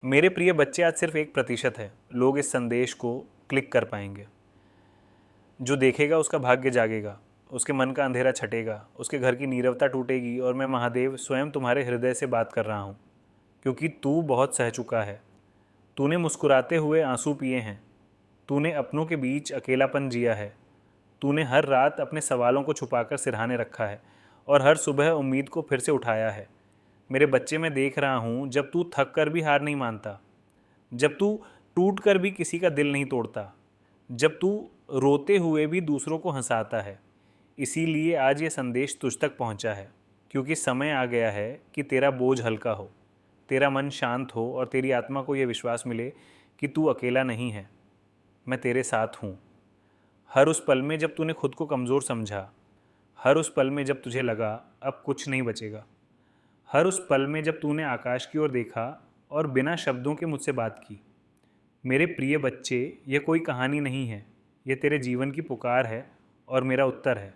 मेरे प्रिय बच्चे, आज सिर्फ 1% है लोग इस संदेश को क्लिक कर पाएंगे। जो देखेगा उसका भाग्य जागेगा, उसके मन का अंधेरा छटेगा, उसके घर की नीरवता टूटेगी और मैं महादेव स्वयं तुम्हारे हृदय से बात कर रहा हूँ। क्योंकि तू बहुत सह चुका है। तूने मुस्कुराते हुए आंसू पिए हैं। तूने अपनों के बीच अकेलापन जिया है। तूने हर रात अपने सवालों को छुपाकर सिरहाने रखा है और हर सुबह उम्मीद को फिर से उठाया है। मेरे बच्चे, मैं देख रहा हूँ जब तू थक कर भी हार नहीं मानता, जब तू टूट कर भी किसी का दिल नहीं तोड़ता, जब तू रोते हुए भी दूसरों को हंसाता है। इसीलिए आज ये संदेश तुझ तक पहुंचा है, क्योंकि समय आ गया है कि तेरा बोझ हल्का हो, तेरा मन शांत हो और तेरी आत्मा को यह विश्वास मिले कि तू अकेला नहीं है। मैं तेरे साथ हूँ। हर उस पल में जब तूने खुद को कमज़ोर समझा, हर उस पल में जब तुझे लगा अब कुछ नहीं बचेगा, हर उस पल में जब तूने आकाश की ओर देखा और बिना शब्दों के मुझसे बात की। मेरे प्रिय बच्चे, ये कोई कहानी नहीं है, ये तेरे जीवन की पुकार है और मेरा उत्तर है।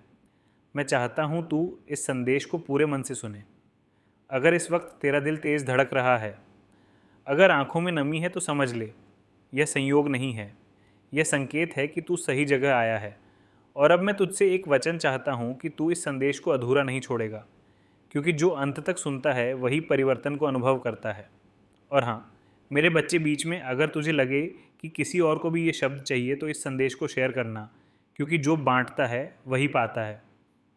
मैं चाहता हूँ तू इस संदेश को पूरे मन से सुने। अगर इस वक्त तेरा दिल तेज़ धड़क रहा है, अगर आंखों में नमी है, तो समझ ले, यह संयोग नहीं है, यह संकेत है कि तू सही जगह आया है। और अब मैं तुझसे एक वचन चाहता हूँ कि तू इस संदेश को अधूरा नहीं छोड़ेगा, क्योंकि जो अंत तक सुनता है वही परिवर्तन को अनुभव करता है। और हाँ, मेरे बच्चे, बीच में अगर तुझे लगे कि किसी और को भी ये शब्द चाहिए तो इस संदेश को शेयर करना, क्योंकि जो बांटता है वही पाता है।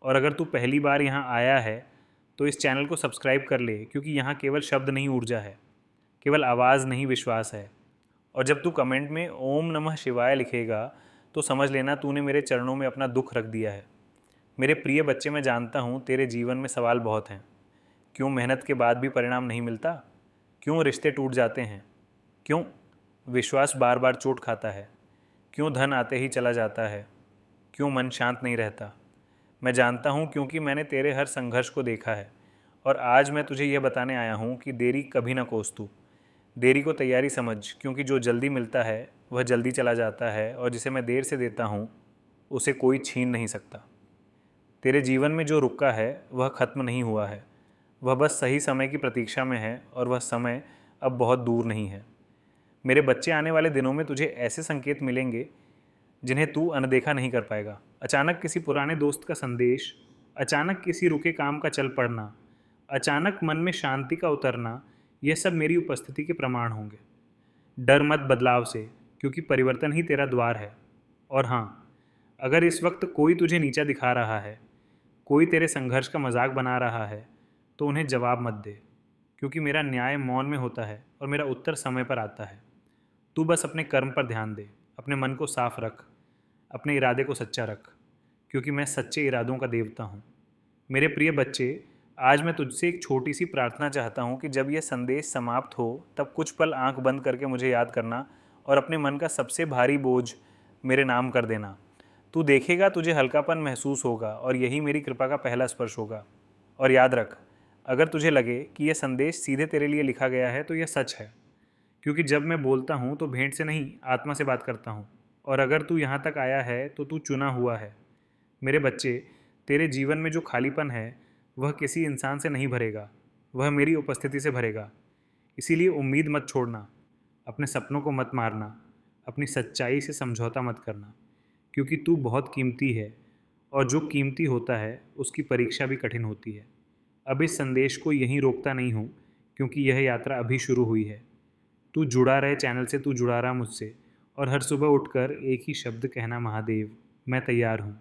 और अगर तू पहली बार यहाँ आया है तो इस चैनल को सब्सक्राइब कर ले, क्योंकि यहाँ केवल शब्द नहीं, ऊर्जा है। केवल आवाज़ नहीं, विश्वास है। और जब तू कमेंट में ओम नमः शिवाय लिखेगा तो समझ लेना तूने मेरे चरणों में अपना दुख रख दिया है। मेरे प्रिय बच्चे, मैं जानता हूँ तेरे जीवन में सवाल बहुत हैं। क्यों मेहनत के बाद भी परिणाम नहीं मिलता? क्यों रिश्ते टूट जाते हैं? क्यों विश्वास बार बार चोट खाता है? क्यों धन आते ही चला जाता है? क्यों मन शांत नहीं रहता? मैं जानता हूँ, क्योंकि मैंने तेरे हर संघर्ष को देखा है। और आज मैं तुझे यह बताने आया हूँ कि देरी कभी ना कोस तू। देरी को तैयारी समझ, क्योंकि जो जल्दी मिलता है वह जल्दी चला जाता है, और जिसे मैं देर से देता हूँ उसे कोई छीन नहीं सकता। तेरे जीवन में जो रुका है वह खत्म नहीं हुआ है, वह बस सही समय की प्रतीक्षा में है, और वह समय अब बहुत दूर नहीं है। मेरे बच्चे, आने वाले दिनों में तुझे ऐसे संकेत मिलेंगे जिन्हें तू अनदेखा नहीं कर पाएगा। अचानक किसी पुराने दोस्त का संदेश, अचानक किसी रुके काम का चल पड़ना, अचानक मन में शांति का उतरना, यह सब मेरी उपस्थिति के प्रमाण होंगे। डर मत बदलाव से, क्योंकि परिवर्तन ही तेरा द्वार है। और हाँ, अगर इस वक्त कोई तुझे नीचा दिखा रहा है, कोई तेरे संघर्ष का मजाक बना रहा है, तो उन्हें जवाब मत दे, क्योंकि मेरा न्याय मौन में होता है और मेरा उत्तर समय पर आता है। तू बस अपने कर्म पर ध्यान दे, अपने मन को साफ रख, अपने इरादे को सच्चा रख, क्योंकि मैं सच्चे इरादों का देवता हूँ। मेरे प्रिय बच्चे, आज मैं तुझसे एक छोटी सी प्रार्थना चाहता हूँ कि जब यह संदेश समाप्त हो तब कुछ पल आंख बंद करके मुझे याद करना और अपने मन का सबसे भारी बोझ मेरे नाम कर देना। तू देखेगा तुझे हल्कापन महसूस होगा, और यही मेरी कृपा का पहला स्पर्श होगा। और याद रख, अगर तुझे लगे कि यह संदेश सीधे तेरे लिए लिखा गया है तो यह सच है, क्योंकि जब मैं बोलता हूँ तो भेंट से नहीं, आत्मा से बात करता हूँ। और अगर तू यहाँ तक आया है तो तू चुना हुआ है। मेरे बच्चे, तेरे जीवन में जो खालीपन है वह किसी इंसान से नहीं भरेगा, वह मेरी उपस्थिति से भरेगा। इसीलिए उम्मीद मत छोड़ना, अपने सपनों को मत मारना, अपनी सच्चाई से समझौता मत करना, क्योंकि तू बहुत कीमती है, और जो कीमती होता है उसकी परीक्षा भी कठिन होती है। अब इस संदेश को यहीं रोकता नहीं हूँ, क्योंकि यह यात्रा अभी शुरू हुई है। तू जुड़ा रहे चैनल से, तू जुड़ा रहा मुझसे, और हर सुबह उठकर एक ही शब्द कहना, महादेव मैं तैयार हूँ।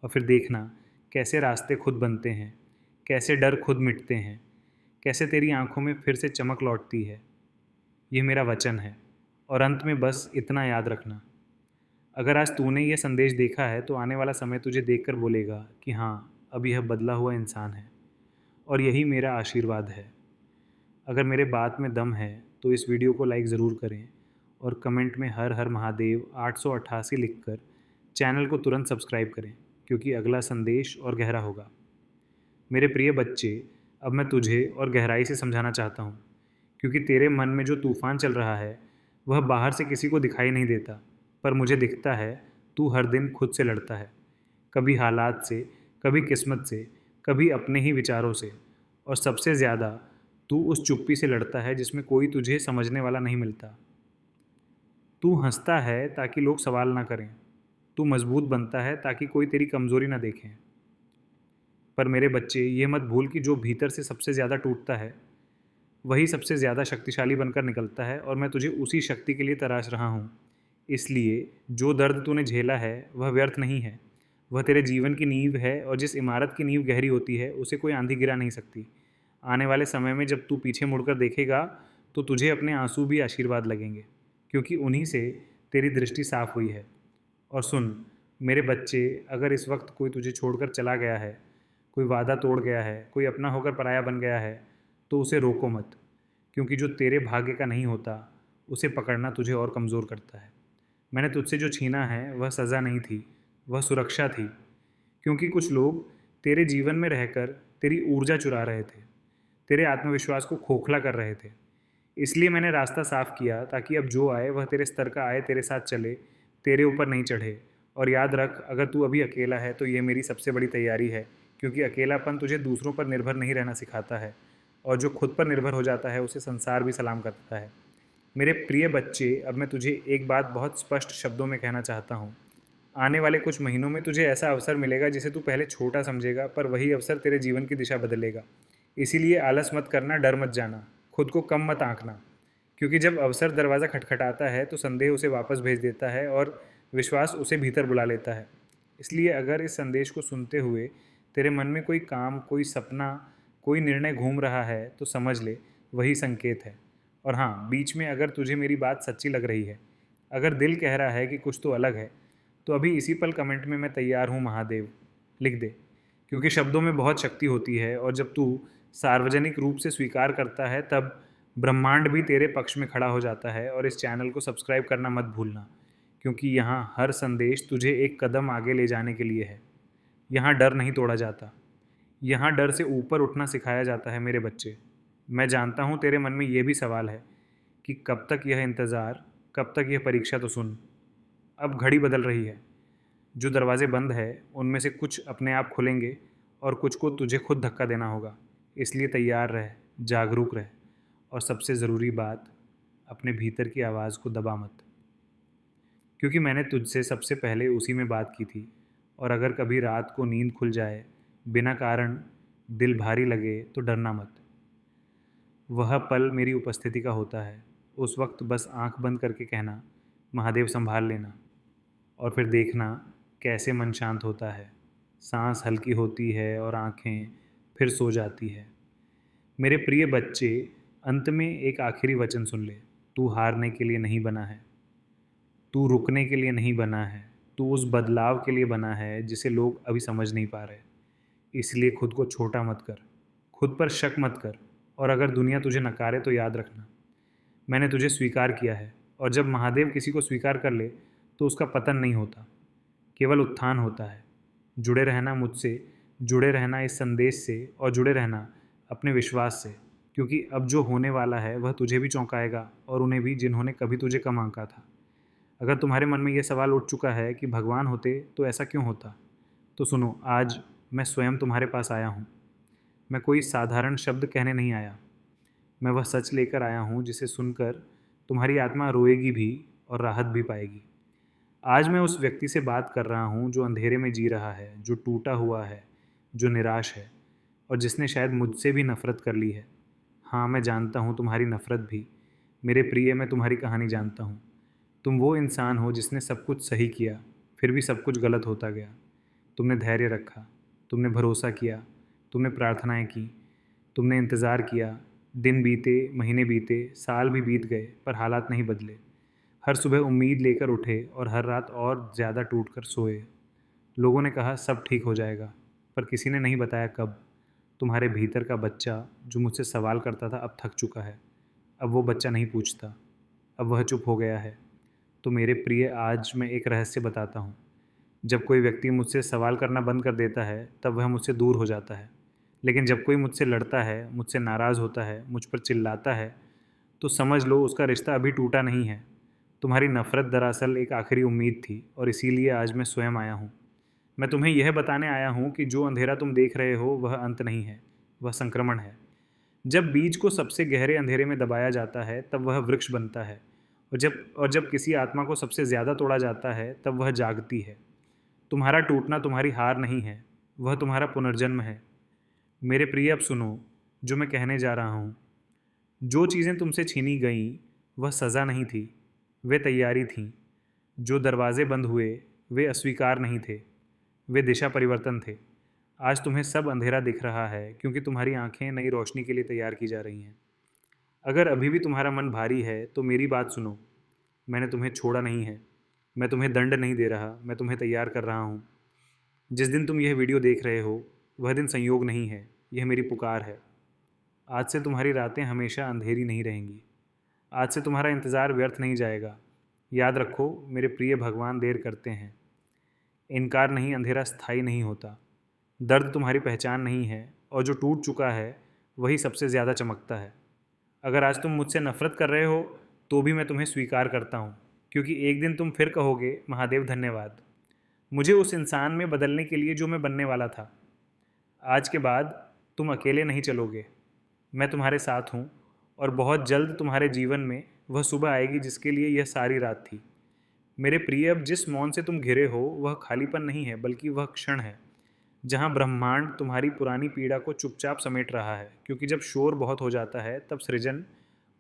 और फिर देखना कैसे रास्ते खुद बनते हैं, कैसे डर खुद मिटते हैं, कैसे तेरी आंखों में फिर से चमक लौटती है। ये मेरा वचन है। और अंत में बस इतना याद रखना, अगर आज तूने ये संदेश देखा है तो आने वाला समय तुझे देखकर बोलेगा कि हाँ, अब यह बदला हुआ इंसान है। और यही मेरा आशीर्वाद है। अगर मेरे बात में दम है तो इस वीडियो को लाइक ज़रूर करें, और कमेंट में हर हर महादेव 888 लिखकर चैनल को तुरंत सब्सक्राइब करें, क्योंकि अगला संदेश और गहरा होगा। मेरे प्रिय बच्चे, अब मैं तुझे और गहराई से समझाना चाहता हूँ, क्योंकि तेरे मन में जो तूफान चल रहा है वह बाहर से किसी को दिखाई नहीं देता, पर मुझे दिखता है। तू हर दिन खुद से लड़ता है, कभी हालात से, कभी किस्मत से, कभी अपने ही विचारों से, और सबसे ज़्यादा तू उस चुप्पी से लड़ता है जिसमें कोई तुझे समझने वाला नहीं मिलता। तू हंसता है ताकि लोग सवाल ना करें। तू मजबूत बनता है ताकि कोई तेरी कमज़ोरी ना देखे। पर मेरे बच्चे, ये मत भूल कि जो भीतर से सबसे ज़्यादा टूटता है वही सबसे ज़्यादा शक्तिशाली बनकर निकलता है, और मैं तुझे उसी शक्ति के लिए तराश रहा हूँ। इसलिए जो दर्द तूने झेला है वह व्यर्थ नहीं है। वह तेरे जीवन की नींव है, और जिस इमारत की नींव गहरी होती है उसे कोई आंधी गिरा नहीं सकती। आने वाले समय में जब तू पीछे मुड़कर देखेगा तो तुझे अपने आंसू भी आशीर्वाद लगेंगे, क्योंकि उन्हीं से तेरी दृष्टि साफ हुई है। और सुन मेरे बच्चे, अगर इस वक्त कोई तुझे छोड़कर चला गया है, कोई वादा तोड़ गया है, कोई अपना होकर पराया बन गया है, तो उसे रोको मत, क्योंकि जो तेरे भाग्य का नहीं होता उसे पकड़ना तुझे और कमज़ोर करता है। मैंने तुझसे जो छीना है वह सज़ा नहीं थी, वह सुरक्षा थी, क्योंकि कुछ लोग तेरे जीवन में रहकर तेरी ऊर्जा चुरा रहे थे, तेरे आत्मविश्वास को खोखला कर रहे थे। इसलिए मैंने रास्ता साफ किया ताकि अब जो आए वह तेरे स्तर का आए, तेरे साथ चले, तेरे ऊपर नहीं चढ़े। और याद रख, अगर तू अभी अकेला है तो ये मेरी सबसे बड़ी तैयारी है, क्योंकि अकेलापन तुझे दूसरों पर निर्भर नहीं रहना सिखाता है, और जो खुद पर निर्भर हो जाता है उसे संसार भी सलाम करता है। मेरे प्रिय बच्चे, अब मैं तुझे एक बात बहुत स्पष्ट शब्दों में कहना चाहता हूँ। आने वाले कुछ महीनों में तुझे ऐसा अवसर मिलेगा जिसे तू पहले छोटा समझेगा, पर वही अवसर तेरे जीवन की दिशा बदलेगा। इसीलिए आलस मत करना, डर मत जाना, खुद को कम मत आंकना, क्योंकि जब अवसर दरवाज़ा खटखटाता है तो संदेह उसे वापस भेज देता है और विश्वास उसे भीतर बुला लेता है। इसलिए अगर इस संदेश को सुनते हुए तेरे मन में कोई काम, कोई सपना, कोई निर्णय घूम रहा है तो समझ ले, वही संकेत है। और हाँ, बीच में अगर तुझे मेरी बात सच्ची लग रही है, अगर दिल कह रहा है कि कुछ तो अलग है, तो अभी इसी पल कमेंट में मैं तैयार हूँ महादेव लिख दे, क्योंकि शब्दों में बहुत शक्ति होती है, और जब तू सार्वजनिक रूप से स्वीकार करता है तब ब्रह्मांड भी तेरे पक्ष में खड़ा हो जाता है। और इस चैनल को सब्सक्राइब करना मत भूलना, क्योंकि यहाँ हर संदेश तुझे एक कदम आगे ले जाने के लिए है। यहाँ डर नहीं तोड़ा जाता, यहाँ डर से ऊपर उठना सिखाया जाता है मेरे बच्चे। मैं जानता हूँ तेरे मन में ये भी सवाल है कि कब तक यह इंतज़ार, कब तक यह परीक्षा। तो सुन, अब घड़ी बदल रही है। जो दरवाजे बंद है उनमें से कुछ अपने आप खुलेंगे, और कुछ को तुझे खुद धक्का देना होगा। इसलिए तैयार रह, जागरूक रह, और सबसे ज़रूरी बात, अपने भीतर की आवाज़ को दबा मत, क्योंकि मैंने तुझसे सबसे पहले उसी में बात की थी। और अगर कभी रात को नींद खुल जाए, बिना कारण दिल भारी लगे, तो डरना मत। वह पल मेरी उपस्थिति का होता है। उस वक्त बस आंख बंद करके कहना, महादेव संभाल लेना, और फिर देखना कैसे मन शांत होता है, सांस हल्की होती है और आंखें फिर सो जाती है। मेरे प्रिय बच्चे, अंत में एक आखिरी वचन सुन ले। तू हारने के लिए नहीं बना है, तू रुकने के लिए नहीं बना है, तू उस बदलाव के लिए बना है जिसे लोग अभी समझ नहीं पा रहे। इसलिए खुद को छोटा मत कर, खुद पर शक मत कर, और अगर दुनिया तुझे नकारे तो याद रखना, मैंने तुझे स्वीकार किया है। और जब महादेव किसी को स्वीकार कर ले तो उसका पतन नहीं होता, केवल उत्थान होता है। जुड़े रहना मुझसे, जुड़े रहना इस संदेश से, और जुड़े रहना अपने विश्वास से, क्योंकि अब जो होने वाला है वह तुझे भी चौंकाएगा, और उन्हें भी जिन्होंने कभी तुझे कम आंका था। अगर तुम्हारे मन में ये सवाल उठ चुका है कि भगवान होते तो ऐसा क्यों होता, तो सुनो, आज मैं स्वयं तुम्हारे पास आया हूँ। मैं कोई साधारण शब्द कहने नहीं आया, मैं वह सच लेकर आया हूँ जिसे सुनकर तुम्हारी आत्मा रोएगी भी और राहत भी पाएगी। आज मैं उस व्यक्ति से बात कर रहा हूँ जो अंधेरे में जी रहा है, जो टूटा हुआ है, जो निराश है, और जिसने शायद मुझसे भी नफ़रत कर ली है। हाँ, मैं जानता हूँ तुम्हारी नफ़रत भी। मेरे प्रिय, मैं तुम्हारी कहानी जानता हूँ। तुम वो इंसान हो जिसने सब कुछ सही किया, फिर भी सब कुछ गलत होता गया। तुमने धैर्य रखा, तुमने भरोसा किया, तुमने प्रार्थनाएं की, तुमने इंतज़ार किया। दिन बीते, महीने बीते, साल भी बीत गए, पर हालात नहीं बदले। हर सुबह उम्मीद लेकर उठे और हर रात और ज़्यादा टूट कर सोए। लोगों ने कहा सब ठीक हो जाएगा, पर किसी ने नहीं बताया कब। तुम्हारे भीतर का बच्चा जो मुझसे सवाल करता था अब थक चुका है। अब वो बच्चा नहीं पूछता, अब वह चुप हो गया है। तो मेरे प्रिय, आज मैं एक रहस्य बताता हूँ। जब कोई व्यक्ति मुझसे सवाल करना बंद कर देता है तब वह मुझसे दूर हो जाता है। लेकिन जब कोई मुझसे लड़ता है, मुझसे नाराज़ होता है, मुझ पर चिल्लाता है, तो समझ लो उसका रिश्ता अभी टूटा नहीं है। तुम्हारी नफ़रत दरअसल एक आखिरी उम्मीद थी, और इसीलिए आज मैं स्वयं आया हूँ। मैं तुम्हें यह बताने आया हूँ कि जो अंधेरा तुम देख रहे हो वह अंत नहीं है, वह संक्रमण है। जब बीज को सबसे गहरे अंधेरे में दबाया जाता है तब वह वृक्ष बनता है, और जब किसी आत्मा को सबसे ज़्यादा तोड़ा जाता है तब वह जागती है। तुम्हारा टूटना तुम्हारी हार नहीं है, वह तुम्हारा पुनर्जन्म है। मेरे प्रिय, अब सुनो जो मैं कहने जा रहा हूँ। जो चीज़ें तुमसे छीनी गईं वह सज़ा नहीं थी, वे तैयारी थीं। जो दरवाजे बंद हुए वे अस्वीकार नहीं थे, वे दिशा परिवर्तन थे। आज तुम्हें सब अंधेरा दिख रहा है क्योंकि तुम्हारी आंखें नई रोशनी के लिए तैयार की जा रही हैं। अगर अभी भी तुम्हारा मन भारी है तो मेरी बात सुनो। मैंने तुम्हें छोड़ा नहीं है, मैं तुम्हें दंड नहीं दे रहा, मैं तुम्हें तैयार कर रहा हूँ। जिस दिन तुम यह वीडियो देख रहे हो वह दिन संयोग नहीं है, यह मेरी पुकार है। आज से तुम्हारी रातें हमेशा अंधेरी नहीं रहेंगी। आज से तुम्हारा इंतज़ार व्यर्थ नहीं जाएगा। याद रखो मेरे प्रिय, भगवान देर करते हैं। इनकार नहीं, अंधेरा स्थायी नहीं होता। दर्द तुम्हारी पहचान नहीं है, और जो टूट चुका है वही सबसे ज़्यादा चमकता है। अगर आज तुम मुझसे नफ़रत कर रहे हो तो भी मैं तुम्हें स्वीकार करता हूँ, क्योंकि एक दिन तुम फिर कहोगे, महादेव धन्यवाद मुझे उस इंसान में बदलने के लिए जो मैं बनने वाला था। आज के बाद तुम अकेले नहीं चलोगे, मैं तुम्हारे साथ हूँ। और बहुत जल्द तुम्हारे जीवन में वह सुबह आएगी जिसके लिए यह सारी रात थी। मेरे प्रिय, अब जिस मौन से तुम घिरे हो वह खालीपन नहीं है, बल्कि वह क्षण है जहाँ ब्रह्मांड तुम्हारी पुरानी पीड़ा को चुपचाप समेट रहा है। क्योंकि जब शोर बहुत हो जाता है तब सृजन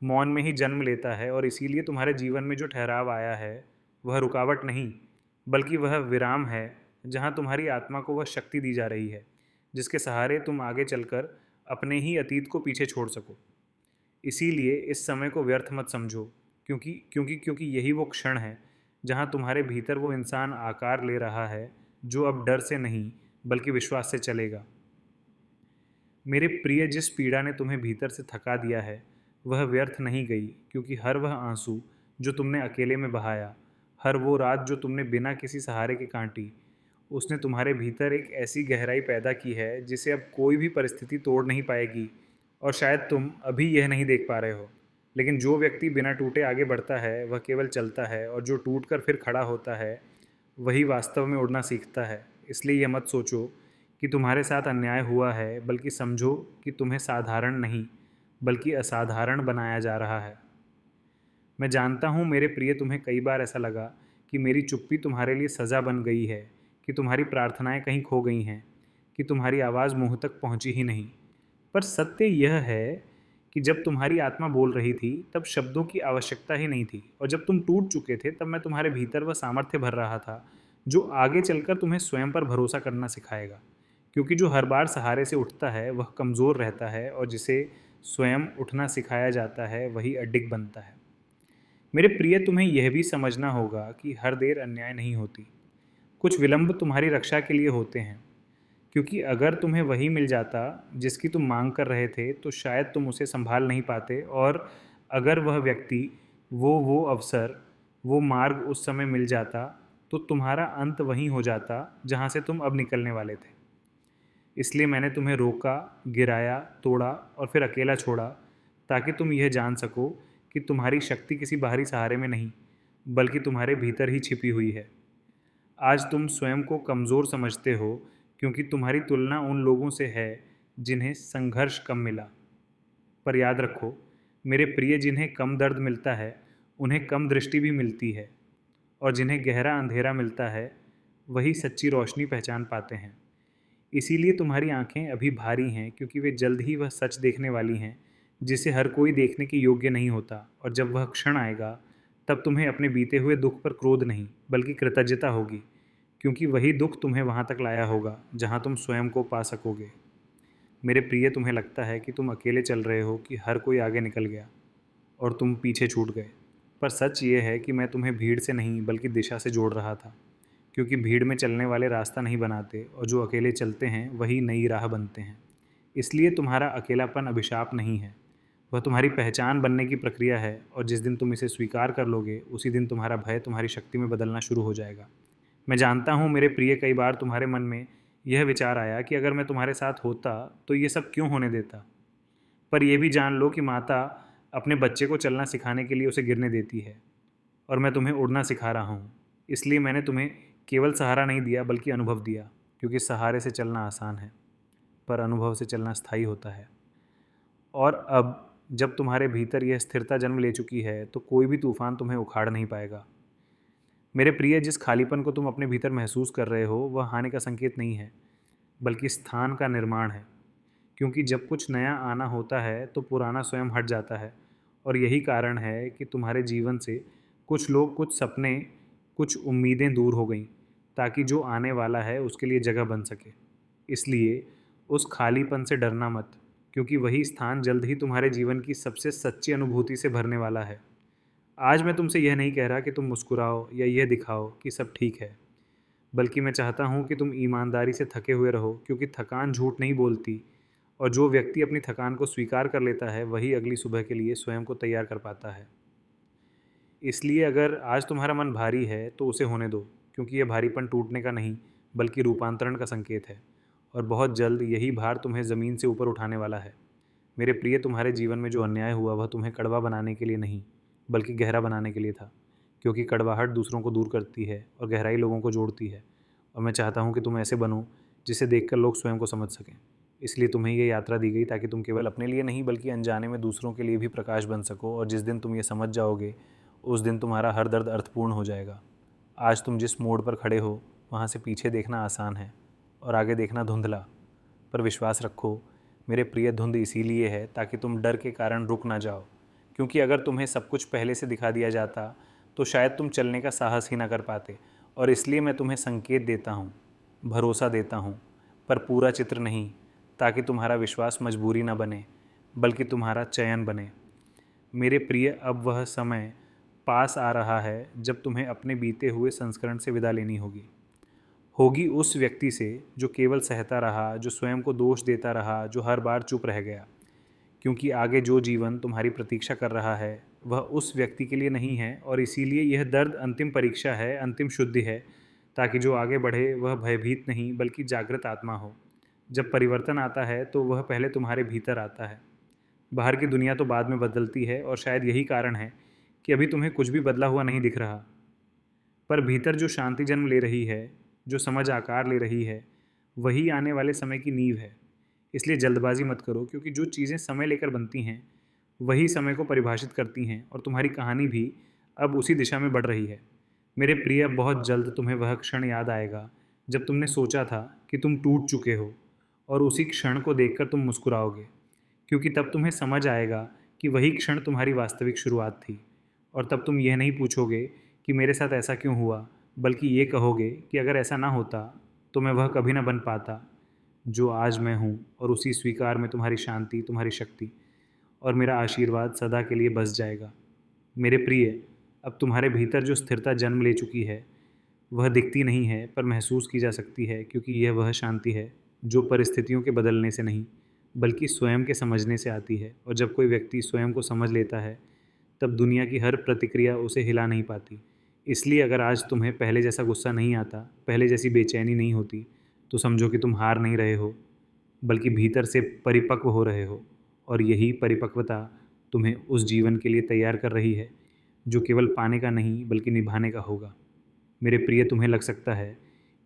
मौन में ही जन्म लेता है, और इसीलिए तुम्हारे जीवन में जो ठहराव आया है वह रुकावट नहीं, बल्कि वह विराम है, जहाँ तुम्हारी आत्मा को वह शक्ति दी जा रही है जिसके सहारे तुम आगे चलकर अपने ही अतीत को पीछे छोड़ सको। इसीलिए इस समय को व्यर्थ मत समझो, क्योंकि यही वो क्षण है जहाँ तुम्हारे भीतर वो इंसान आकार ले रहा है जो अब डर से नहीं बल्कि विश्वास से चलेगा। मेरे प्रिय, जिस पीड़ा ने तुम्हें भीतर से थका दिया है वह व्यर्थ नहीं गई, क्योंकि हर वह आंसू जो तुमने अकेले में बहाया, हर वो रात जो तुमने बिना किसी सहारे के काटी, उसने तुम्हारे भीतर एक ऐसी गहराई पैदा की है जिसे अब कोई भी परिस्थिति तोड़ नहीं पाएगी। और शायद तुम अभी यह नहीं देख पा रहे हो, लेकिन जो व्यक्ति बिना टूटे आगे बढ़ता है वह केवल चलता है, और जो टूट कर फिर खड़ा होता है वही वास्तव में उड़ना सीखता है। इसलिए यह मत सोचो कि तुम्हारे साथ अन्याय हुआ है, बल्कि समझो कि तुम्हें साधारण नहीं बल्कि असाधारण बनाया जा रहा है। मैं जानता हूँ मेरे प्रिय, तुम्हें कई बार ऐसा लगा कि मेरी चुप्पी तुम्हारे लिए सज़ा बन गई है, कि तुम्हारी प्रार्थनाएं कहीं खो गई हैं, कि तुम्हारी आवाज़ मुँह तक पहुँची ही नहीं। पर सत्य यह है कि जब तुम्हारी आत्मा बोल रही थी तब शब्दों की आवश्यकता ही नहीं थी, और जब तुम टूट चुके थे तब मैं तुम्हारे भीतर वह सामर्थ्य भर रहा था जो आगे चलकर तुम्हें स्वयं पर भरोसा करना सिखाएगा। क्योंकि जो हर बार सहारे से उठता है वह कमज़ोर रहता है, और जिसे स्वयं उठना सिखाया जाता है वही अडिग बनता है। मेरे प्रिय, तुम्हें यह भी समझना होगा कि हर देर अन्याय नहीं होती। कुछ विलंब तुम्हारी रक्षा के लिए होते हैं, क्योंकि अगर तुम्हें वही मिल जाता जिसकी तुम मांग कर रहे थे तो शायद तुम उसे संभाल नहीं पाते। और अगर वह व्यक्ति, वो अवसर, वो मार्ग उस समय मिल जाता तो तुम्हारा अंत वहीं हो जाता जहाँ से तुम अब निकलने वाले थे। इसलिए मैंने तुम्हें रोका, गिराया, तोड़ा और फिर अकेला छोड़ा, ताकि तुम यह जान सको कि तुम्हारी शक्ति किसी बाहरी सहारे में नहीं बल्कि तुम्हारे भीतर ही छिपी हुई है। आज तुम स्वयं को कमज़ोर समझते हो क्योंकि तुम्हारी तुलना उन लोगों से है जिन्हें संघर्ष कम मिला। पर याद रखो मेरे प्रिय, जिन्हें कम दर्द मिलता है उन्हें कम दृष्टि भी मिलती है, और जिन्हें गहरा अंधेरा मिलता है वही सच्ची रोशनी पहचान पाते हैं। इसीलिए तुम्हारी आंखें अभी भारी हैं, क्योंकि वे जल्द ही वह सच देखने वाली हैं जिसे हर कोई देखने के योग्य नहीं होता। और जब वह क्षण आएगा तब तुम्हें अपने बीते हुए दुख पर क्रोध नहीं बल्कि कृतज्ञता होगी, क्योंकि वही दुख तुम्हें वहाँ तक लाया होगा जहाँ तुम स्वयं को पा सकोगे। मेरे प्रिय, तुम्हें लगता है कि तुम अकेले चल रहे हो, कि हर कोई आगे निकल गया और तुम पीछे छूट गए। पर सच ये है कि मैं तुम्हें भीड़ से नहीं बल्कि दिशा से जोड़ रहा था, क्योंकि भीड़ में चलने वाले रास्ता नहीं बनाते, और जो अकेले चलते हैं वही नई राह बनते हैं। इसलिए तुम्हारा अकेलापन अभिशाप नहीं है, वह तुम्हारी पहचान बनने की प्रक्रिया है। और जिस दिन तुम इसे स्वीकार कर लोगे उसी दिन तुम्हारा भय तुम्हारी शक्ति में बदलना शुरू हो जाएगा। मैं जानता हूँ मेरे प्रिय, कई बार तुम्हारे मन में यह विचार आया कि अगर मैं तुम्हारे साथ होता तो ये सब क्यों होने देता। पर यह भी जान लो कि माता अपने बच्चे को चलना सिखाने के लिए उसे गिरने देती है, और मैं तुम्हें उड़ना सिखा रहा हूँ। इसलिए मैंने तुम्हें केवल सहारा नहीं दिया बल्कि अनुभव दिया, क्योंकि सहारे से चलना आसान है पर अनुभव से चलना स्थायी होता है। और अब जब तुम्हारे भीतर यह स्थिरता जन्म ले चुकी है तो कोई भी तूफान तुम्हें उखाड़ नहीं पाएगा। मेरे प्रिय, जिस खालीपन को तुम अपने भीतर महसूस कर रहे हो वह हानि का संकेत नहीं है, बल्कि स्थान का निर्माण है। क्योंकि जब कुछ नया आना होता है तो पुराना स्वयं हट जाता है, और यही कारण है कि तुम्हारे जीवन से कुछ लोग, कुछ सपने, कुछ उम्मीदें दूर हो गईं, ताकि जो आने वाला है उसके लिए जगह बन सके। इसलिए उस खालीपन से डरना मत, क्योंकि वही स्थान जल्द ही तुम्हारे जीवन की सबसे सच्ची अनुभूति से भरने वाला है। आज मैं तुमसे यह नहीं कह रहा कि तुम मुस्कुराओ या यह दिखाओ कि सब ठीक है, बल्कि मैं चाहता हूँ कि तुम ईमानदारी से थके हुए रहो, क्योंकि थकान झूठ नहीं बोलती, और जो व्यक्ति अपनी थकान को स्वीकार कर लेता है वही अगली सुबह के लिए स्वयं को तैयार कर पाता है। इसलिए अगर आज तुम्हारा मन भारी है तो उसे होने दो, क्योंकि यह भारीपन टूटने का नहीं बल्कि रूपांतरण का संकेत है, और बहुत जल्द यही भार तुम्हें ज़मीन से ऊपर उठाने वाला है। मेरे प्रिय, तुम्हारे जीवन में जो अन्याय हुआ वह तुम्हें कड़वा बनाने के लिए नहीं बल्कि गहरा बनाने के लिए था, क्योंकि कड़वाहट दूसरों को दूर करती है और गहराई लोगों को जोड़ती है। और मैं चाहता हूँ कि तुम ऐसे बनो जिसे देखकर लोग स्वयं को समझ सकें। इसलिए तुम्हें ये यात्रा दी गई ताकि तुम केवल अपने लिए नहीं बल्कि अनजाने में दूसरों के लिए भी प्रकाश बन सको, और जिस दिन तुम ये समझ जाओगे उस दिन तुम्हारा हर दर्द अर्थपूर्ण हो जाएगा। आज तुम जिस मोड़ पर खड़े हो वहाँ से पीछे देखना आसान है और आगे देखना धुंधला, पर विश्वास रखो मेरे प्रिय, धुंध इसीलिए है ताकि तुम डर के कारण रुक ना जाओ। क्योंकि अगर तुम्हें सब कुछ पहले से दिखा दिया जाता तो शायद तुम चलने का साहस ही ना कर पाते। और इसलिए मैं तुम्हें संकेत देता हूँ, भरोसा देता हूँ, पर पूरा चित्र नहीं, ताकि तुम्हारा विश्वास मजबूरी ना बने बल्कि तुम्हारा चयन बने। मेरे प्रिय, अब वह समय पास आ रहा है जब तुम्हें अपने बीते हुए संस्करण से विदा लेनी होगी उस व्यक्ति से जो केवल सहता रहा, जो स्वयं को दोष देता रहा, जो हर बार चुप रह गया। क्योंकि आगे जो जीवन तुम्हारी प्रतीक्षा कर रहा है वह उस व्यक्ति के लिए नहीं है, और इसीलिए यह दर्द अंतिम परीक्षा है, अंतिम शुद्धि है, ताकि जो आगे बढ़े वह भयभीत नहीं बल्कि जागृत आत्मा हो। जब परिवर्तन आता है तो वह पहले तुम्हारे भीतर आता है। बाहर की दुनिया तो बाद में बदलती है, और शायद यही कारण है कि अभी तुम्हें कुछ भी बदला हुआ नहीं दिख रहा। पर भीतर जो शांति जन्म ले रही है, जो समझ आकार ले रही है, वही आने वाले समय की नींव है। इसलिए जल्दबाजी मत करो, क्योंकि जो चीज़ें समय लेकर बनती हैं वही समय को परिभाषित करती हैं, और तुम्हारी कहानी भी अब उसी दिशा में बढ़ रही है। मेरे प्रिय, बहुत जल्द तुम्हें वह क्षण याद आएगा जब तुमने सोचा था कि तुम टूट चुके हो, और उसी क्षण को देखकर तुम मुस्कुराओगे, क्योंकि तब तुम्हें समझ आएगा कि वही क्षण तुम्हारी वास्तविक शुरुआत थी। और तब तुम यह नहीं पूछोगे कि मेरे साथ ऐसा क्यों हुआ, बल्कि ये कहोगे कि अगर ऐसा ना होता तो मैं वह कभी ना बन पाता जो आज मैं हूँ। और उसी स्वीकार में तुम्हारी शांति, तुम्हारी शक्ति और मेरा आशीर्वाद सदा के लिए बस जाएगा। मेरे प्रिय, अब तुम्हारे भीतर जो स्थिरता जन्म ले चुकी है वह दिखती नहीं है पर महसूस की जा सकती है, क्योंकि यह वह शांति है जो परिस्थितियों के बदलने से नहीं बल्कि स्वयं के समझने से आती है। और जब कोई व्यक्ति स्वयं को समझ लेता है तब दुनिया की हर प्रतिक्रिया उसे हिला नहीं पाती। इसलिए अगर आज तुम्हें पहले जैसा गुस्सा नहीं आता, पहले जैसी बेचैनी नहीं होती, तो समझो कि तुम हार नहीं रहे हो बल्कि भीतर से परिपक्व हो रहे हो। और यही परिपक्वता तुम्हें उस जीवन के लिए तैयार कर रही है जो केवल पाने का नहीं बल्कि निभाने का होगा। मेरे प्रिय, तुम्हें लग सकता है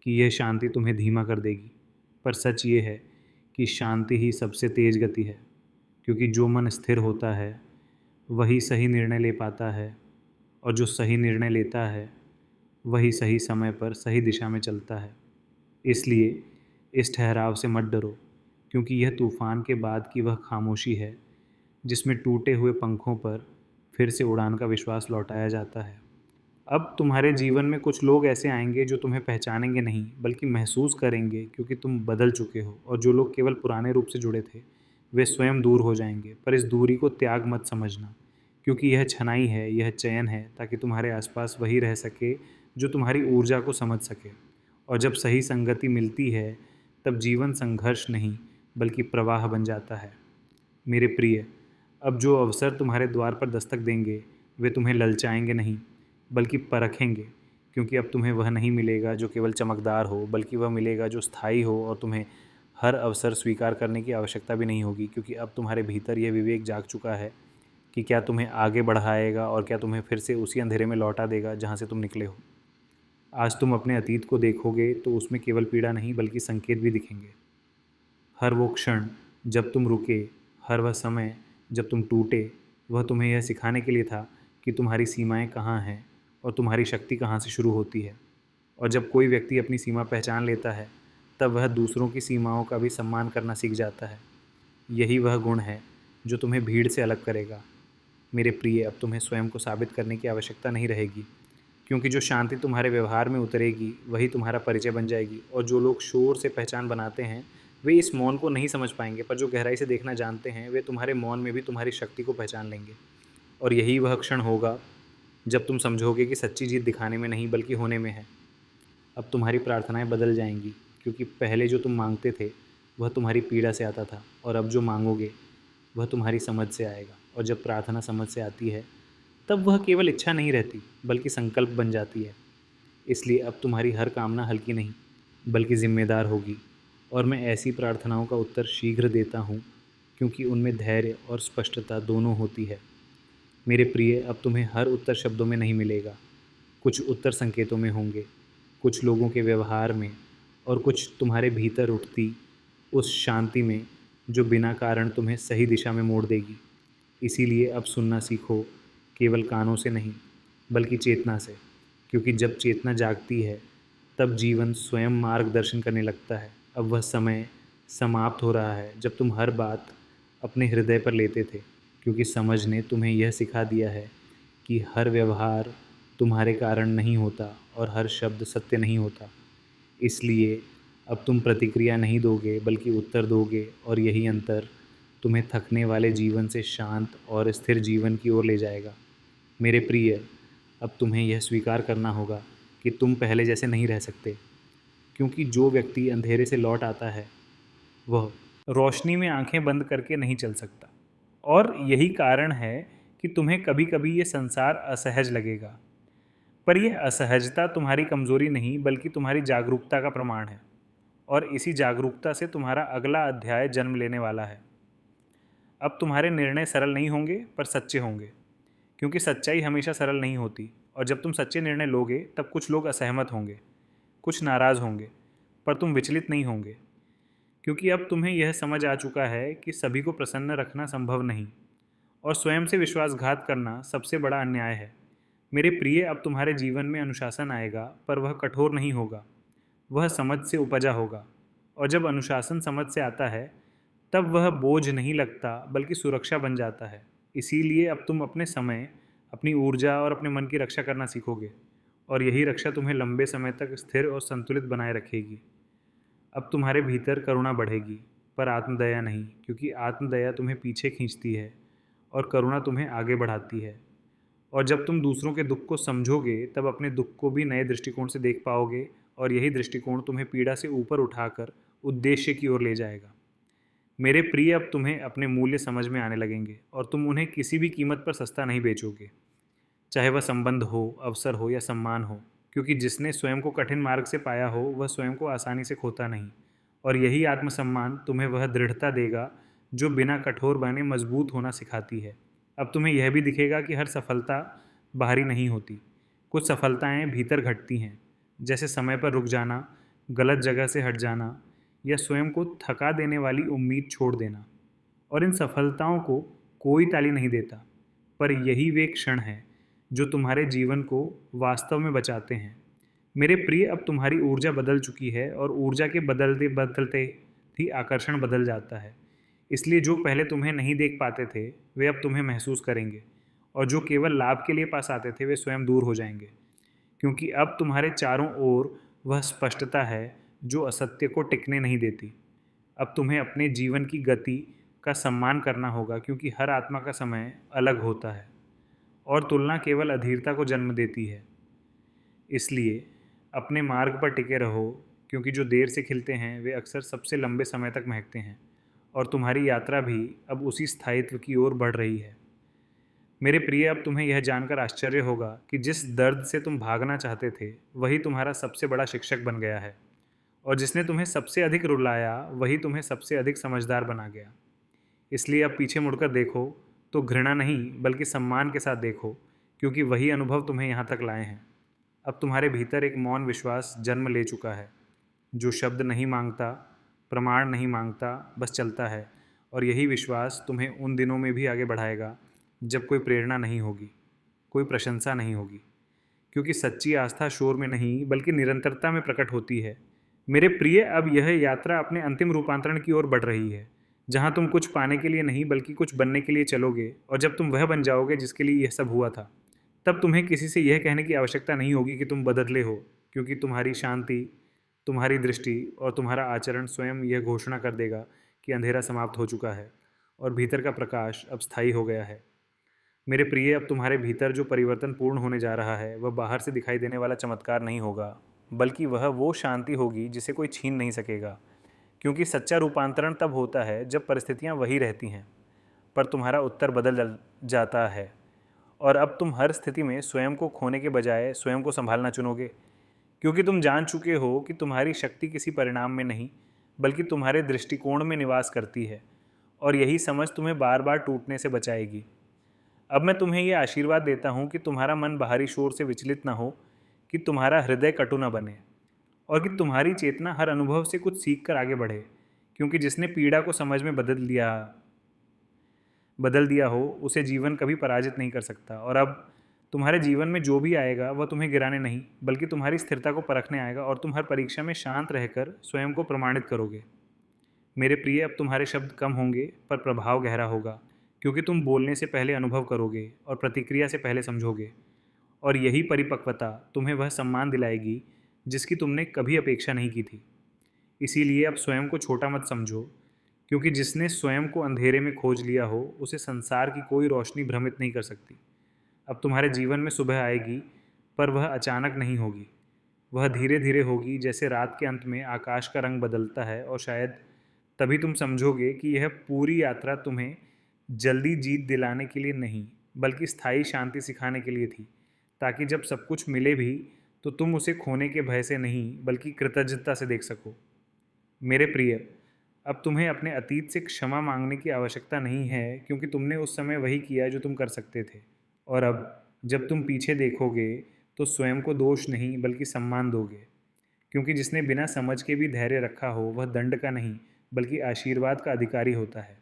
कि यह शांति तुम्हें धीमा कर देगी, पर सच ये है कि शांति ही सबसे तेज गति है। क्योंकि जो मन स्थिर होता है वही सही निर्णय ले पाता है, और जो सही निर्णय लेता है वही सही समय पर सही दिशा में चलता है। इसलिए इस ठहराव से मत डरो, क्योंकि यह तूफान के बाद की वह खामोशी है जिसमें टूटे हुए पंखों पर फिर से उड़ान का विश्वास लौटाया जाता है। अब तुम्हारे जीवन में कुछ लोग ऐसे आएंगे जो तुम्हें पहचानेंगे नहीं बल्कि महसूस करेंगे, क्योंकि तुम बदल चुके हो। और जो लोग केवल पुराने रूप से जुड़े थे वे स्वयं दूर हो जाएंगे। पर इस दूरी को त्याग मत समझना, क्योंकि यह छनाई है, यह चयन है, ताकि तुम्हारे आसपास वही रह सके जो तुम्हारी ऊर्जा को समझ सके। और जब सही संगति मिलती है तब जीवन संघर्ष नहीं बल्कि प्रवाह बन जाता है। मेरे प्रिय, अब जो अवसर तुम्हारे द्वार पर दस्तक देंगे वे तुम्हें ललचाएंगे नहीं बल्कि परखेंगे, क्योंकि अब तुम्हें वह नहीं मिलेगा जो केवल चमकदार हो, बल्कि वह मिलेगा जो स्थायी हो। और तुम्हें हर अवसर स्वीकार करने की आवश्यकता भी नहीं होगी, क्योंकि अब तुम्हारे भीतर यह विवेक जाग चुका है कि क्या तुम्हें आगे बढ़ाएगा और क्या तुम्हें फिर से उसी अंधेरे में लौटा देगा जहाँ से तुम निकले हो। आज तुम अपने अतीत को देखोगे तो उसमें केवल पीड़ा नहीं बल्कि संकेत भी दिखेंगे। हर वो क्षण जब तुम रुके, हर वह समय जब तुम टूटे, वह तुम्हें यह सिखाने के लिए था कि तुम्हारी सीमाएं कहाँ हैं और तुम्हारी शक्ति कहाँ से शुरू होती है। और जब कोई व्यक्ति अपनी सीमा पहचान लेता है, तब वह दूसरों की सीमाओं का भी सम्मान करना सीख जाता है। यही वह गुण है जो तुम्हें भीड़ से अलग करेगा। मेरे प्रिय, अब तुम्हें स्वयं को साबित करने की आवश्यकता नहीं रहेगी, क्योंकि जो शांति तुम्हारे व्यवहार में उतरेगी वही तुम्हारा परिचय बन जाएगी। और जो लोग शोर से पहचान बनाते हैं वे इस मौन को नहीं समझ पाएंगे, पर जो गहराई से देखना जानते हैं वे तुम्हारे मौन में भी तुम्हारी शक्ति को पहचान लेंगे। और यही वह क्षण होगा जब तुम समझोगे कि सच्ची जीत दिखाने में नहीं बल्कि होने में है। अब तुम्हारी प्रार्थनाएं बदल जाएंगी, क्योंकि पहले जो तुम मांगते थे वह तुम्हारी पीड़ा से आता था, और अब जो मांगोगे वह तुम्हारी समझ से आएगा। और जब प्रार्थना समझ से आती है तब वह केवल इच्छा नहीं रहती बल्कि संकल्प बन जाती है। इसलिए अब तुम्हारी हर कामना हल्की नहीं बल्कि जिम्मेदार होगी। और मैं ऐसी प्रार्थनाओं का उत्तर शीघ्र देता हूँ, क्योंकि उनमें धैर्य और स्पष्टता दोनों होती है। मेरे प्रिय, अब तुम्हें हर उत्तर शब्दों में नहीं मिलेगा। कुछ उत्तर संकेतों में होंगे, कुछ लोगों के व्यवहार में, और कुछ तुम्हारे भीतर उठती उस शांति में जो बिना कारण तुम्हें सही दिशा में मोड़ देगी। इसीलिए अब सुनना सीखो, केवल कानों से नहीं बल्कि चेतना से, क्योंकि जब चेतना जागती है तब जीवन स्वयं मार्गदर्शन करने लगता है। अब वह समय समाप्त हो रहा है जब तुम हर बात अपने हृदय पर लेते थे, क्योंकि समझ ने तुम्हें यह सिखा दिया है कि हर व्यवहार तुम्हारे कारण नहीं होता और हर शब्द सत्य नहीं होता। इसलिए अब तुम प्रतिक्रिया नहीं दोगे बल्कि उत्तर दोगे, और यही अंतर तुम्हें थकने वाले जीवन से शांत और स्थिर जीवन की ओर ले जाएगा। मेरे प्रिय, अब तुम्हें यह स्वीकार करना होगा कि तुम पहले जैसे नहीं रह सकते, क्योंकि जो व्यक्ति अंधेरे से लौट आता है वह रोशनी में आंखें बंद करके नहीं चल सकता। और यही कारण है कि तुम्हें कभी कभी ये संसार असहज लगेगा, पर यह असहजता तुम्हारी कमजोरी नहीं बल्कि तुम्हारी जागरूकता का प्रमाण है। और इसी जागरूकता से तुम्हारा अगला अध्याय जन्म लेने वाला है। अब तुम्हारे निर्णय सरल नहीं होंगे पर सच्चे होंगे, क्योंकि सच्चाई हमेशा सरल नहीं होती। और जब तुम सच्चे निर्णय लोगे तब कुछ लोग असहमत होंगे, कुछ नाराज़ होंगे, पर तुम विचलित नहीं होंगे, क्योंकि अब तुम्हें यह समझ आ चुका है कि सभी को प्रसन्न रखना संभव नहीं, और स्वयं से विश्वासघात करना सबसे बड़ा अन्याय है। मेरे प्रिय, अब तुम्हारे जीवन में अनुशासन आएगा, पर वह कठोर नहीं होगा, वह समझ से उपजा होगा। और जब अनुशासन समझ से आता है तब वह बोझ नहीं लगता बल्कि सुरक्षा बन जाता है। इसीलिए अब तुम अपने समय, अपनी ऊर्जा और अपने मन की रक्षा करना सीखोगे, और यही रक्षा तुम्हें लंबे समय तक स्थिर और संतुलित बनाए रखेगी। अब तुम्हारे भीतर करुणा बढ़ेगी, पर आत्मदया नहीं, क्योंकि आत्मदया तुम्हें पीछे खींचती है और करुणा तुम्हें आगे बढ़ाती है। और जब तुम दूसरों के दुख को समझोगे तब अपने दुख को भी नए दृष्टिकोण से देख पाओगे, और यही दृष्टिकोण तुम्हें पीड़ा से ऊपर उठाकर उद्देश्य की ओर ले जाएगा। मेरे प्रिय, अब तुम्हें अपने मूल्य समझ में आने लगेंगे, और तुम उन्हें किसी भी कीमत पर सस्ता नहीं बेचोगे, चाहे वह संबंध हो, अवसर हो या सम्मान हो, क्योंकि जिसने स्वयं को कठिन मार्ग से पाया हो वह स्वयं को आसानी से खोता नहीं। और यही आत्मसम्मान तुम्हें वह दृढ़ता देगा जो बिना कठोर बने मजबूत होना सिखाती है। अब तुम्हें यह भी दिखेगा कि हर सफलता बाहरी नहीं होती, कुछ सफलताएं भीतर घटती हैं, जैसे समय पर रुक जाना, गलत जगह से हट जाना, या स्वयं को थका देने वाली उम्मीद छोड़ देना। और इन सफलताओं को कोई ताली नहीं देता, पर यही वे क्षण हैं जो तुम्हारे जीवन को वास्तव में बचाते हैं। मेरे प्रिय, अब तुम्हारी ऊर्जा बदल चुकी है, और ऊर्जा के बदलते बदलते ही आकर्षण बदल जाता है। इसलिए जो पहले तुम्हें नहीं देख पाते थे वे अब तुम्हें महसूस करेंगे, और जो केवल लाभ के लिए पास आते थे वे स्वयं दूर हो जाएंगे, क्योंकि अब तुम्हारे चारों ओर वह स्पष्टता है जो असत्य को टिकने नहीं देती। अब तुम्हें अपने जीवन की गति का सम्मान करना होगा, क्योंकि हर आत्मा का समय अलग होता है, और तुलना केवल अधीरता को जन्म देती है। इसलिए अपने मार्ग पर टिके रहो, क्योंकि जो देर से खिलते हैं वे अक्सर सबसे लंबे समय तक महकते हैं, और तुम्हारी यात्रा भी अब उसी स्थायित्व की ओर बढ़ रही है। मेरे प्रिय, अब तुम्हें यह जानकर आश्चर्य होगा कि जिस दर्द से तुम भागना चाहते थे वही तुम्हारा सबसे बड़ा शिक्षक बन गया है, और जिसने तुम्हें सबसे अधिक रुलाया वही तुम्हें सबसे अधिक समझदार बना गया। इसलिए अब पीछे मुड़कर देखो तो घृणा नहीं बल्कि सम्मान के साथ देखो, क्योंकि वही अनुभव तुम्हें यहाँ तक लाए हैं। अब तुम्हारे भीतर एक मौन विश्वास जन्म ले चुका है, जो शब्द नहीं मांगता, प्रमाण नहीं मांगता, बस चलता है। और यही विश्वास तुम्हें उन दिनों में भी आगे बढ़ाएगा जब कोई प्रेरणा नहीं होगी, कोई प्रशंसा नहीं होगी, क्योंकि सच्ची आस्था शोर में नहीं बल्कि निरंतरता में प्रकट होती है। मेरे प्रिय, अब यह यात्रा अपने अंतिम रूपांतरण की ओर बढ़ रही है, जहाँ तुम कुछ पाने के लिए नहीं बल्कि कुछ बनने के लिए चलोगे, और जब तुम वह बन जाओगे जिसके लिए यह सब हुआ था, तब तुम्हें किसी से यह कहने की आवश्यकता नहीं होगी कि तुम बदले हो, क्योंकि तुम्हारी शांति, तुम्हारी दृष्टि और तुम्हारा आचरण स्वयं यह घोषणा कर देगा कि अंधेरा समाप्त हो चुका है और भीतर का प्रकाश अब स्थायी हो गया है। मेरे प्रिय, अब तुम्हारे भीतर जो परिवर्तन पूर्ण होने जा रहा है वह बाहर से दिखाई देने वाला चमत्कार नहीं होगा, बल्कि वह वो शांति होगी जिसे कोई छीन नहीं सकेगा, क्योंकि सच्चा रूपांतरण तब होता है जब परिस्थितियां वही रहती हैं पर तुम्हारा उत्तर बदल जाता है, और अब तुम हर स्थिति में स्वयं को खोने के बजाय स्वयं को संभालना चुनोगे, क्योंकि तुम जान चुके हो कि तुम्हारी शक्ति किसी परिणाम में नहीं बल्कि तुम्हारे दृष्टिकोण में निवास करती है, और यही समझ तुम्हें बार बार टूटने से बचाएगी। अब मैं तुम्हें यह आशीर्वाद देता हूँ कि तुम्हारा मन बाहरी शोर से विचलित न हो, कि तुम्हारा हृदय कटु न बने, और कि तुम्हारी चेतना हर अनुभव से कुछ सीख कर आगे बढ़े, क्योंकि जिसने पीड़ा को समझ में बदल दिया हो उसे जीवन कभी पराजित नहीं कर सकता। और अब तुम्हारे जीवन में जो भी आएगा वह तुम्हें गिराने नहीं बल्कि तुम्हारी स्थिरता को परखने आएगा, और तुम हर परीक्षा में शांत रहकर स्वयं को प्रमाणित करोगे। मेरे प्रिय, अब तुम्हारे शब्द कम होंगे पर प्रभाव गहरा होगा, क्योंकि तुम बोलने से पहले अनुभव करोगे और प्रतिक्रिया से पहले समझोगे, और यही परिपक्वता तुम्हें वह सम्मान दिलाएगी जिसकी तुमने कभी अपेक्षा नहीं की थी। इसीलिए अब स्वयं को छोटा मत समझो, क्योंकि जिसने स्वयं को अंधेरे में खोज लिया हो उसे संसार की कोई रोशनी भ्रमित नहीं कर सकती। अब तुम्हारे जीवन में सुबह आएगी, पर वह अचानक नहीं होगी, वह धीरे धीरे होगी, जैसे रात के अंत में आकाश का रंग बदलता है, और शायद तभी तुम समझोगे कि यह पूरी यात्रा तुम्हें जल्दी जीत दिलाने के लिए नहीं बल्कि स्थायी शांति सिखाने के लिए थी, ताकि जब सब कुछ मिले भी तो तुम उसे खोने के भय से नहीं बल्कि कृतज्ञता से देख सको। मेरे प्रिय, अब तुम्हें अपने अतीत से क्षमा मांगने की आवश्यकता नहीं है, क्योंकि तुमने उस समय वही किया जो तुम कर सकते थे, और अब जब तुम पीछे देखोगे तो स्वयं को दोष नहीं बल्कि सम्मान दोगे, क्योंकि जिसने बिना समझ के भी धैर्य रखा हो वह दंड का नहीं बल्कि आशीर्वाद का अधिकारी होता है,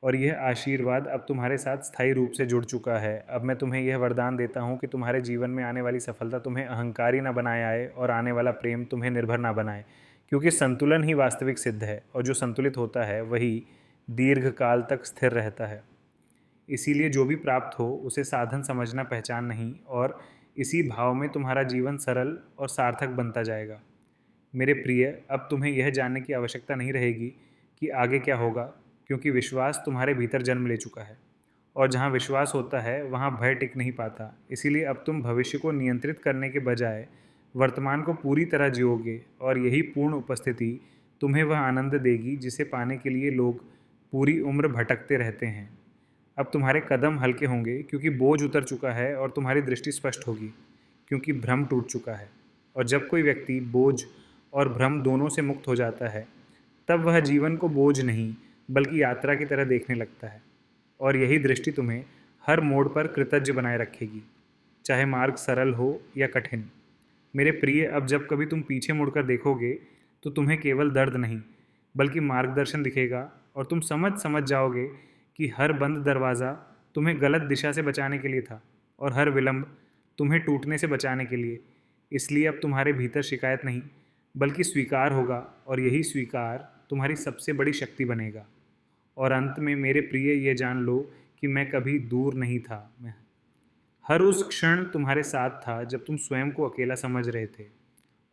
और यह आशीर्वाद अब तुम्हारे साथ स्थायी रूप से जुड़ चुका है। अब मैं तुम्हें यह वरदान देता हूँ कि तुम्हारे जीवन में आने वाली सफलता तुम्हें अहंकारी न बनाए आए, और आने वाला प्रेम तुम्हें निर्भर ना बनाए, क्योंकि संतुलन ही वास्तविक सिद्ध है, और जो संतुलित होता है वही दीर्घ काल तक स्थिर रहता है। इसीलिए जो भी प्राप्त हो उसे साधन समझना, पहचान नहीं, और इसी भाव में तुम्हारा जीवन सरल और सार्थक बनता जाएगा। मेरे प्रिय, अब तुम्हें यह जानने की आवश्यकता नहीं रहेगी कि आगे क्या होगा, क्योंकि विश्वास तुम्हारे भीतर जन्म ले चुका है, और जहाँ विश्वास होता है वहाँ भय टिक नहीं पाता। इसीलिए अब तुम भविष्य को नियंत्रित करने के बजाय वर्तमान को पूरी तरह जियोगे, और यही पूर्ण उपस्थिति तुम्हें वह आनंद देगी जिसे पाने के लिए लोग पूरी उम्र भटकते रहते हैं। अब तुम्हारे कदम हल्के होंगे क्योंकि बोझ उतर चुका है, और तुम्हारी दृष्टि स्पष्ट होगी क्योंकि भ्रम टूट चुका है। और जब कोई व्यक्ति बोझ और भ्रम दोनों से मुक्त हो जाता है, तब वह जीवन को बोझ नहीं बल्कि यात्रा की तरह देखने लगता है, और यही दृष्टि तुम्हें हर मोड़ पर कृतज्ञ बनाए रखेगी, चाहे मार्ग सरल हो या कठिन। मेरे प्रिय, अब जब कभी तुम पीछे मुड़कर देखोगे तो तुम्हें केवल दर्द नहीं बल्कि मार्गदर्शन दिखेगा, और तुम समझ जाओगे कि हर बंद दरवाज़ा तुम्हें गलत दिशा से बचाने के लिए था, और हर विलंब तुम्हें टूटने से बचाने के लिए। इसलिए अब तुम्हारे भीतर शिकायत नहीं बल्कि स्वीकार होगा, और यही स्वीकार तुम्हारी सबसे बड़ी शक्ति बनेगा। और अंत में मेरे प्रिय, ये जान लो कि मैं कभी दूर नहीं था, मैं हर उस क्षण तुम्हारे साथ था जब तुम स्वयं को अकेला समझ रहे थे,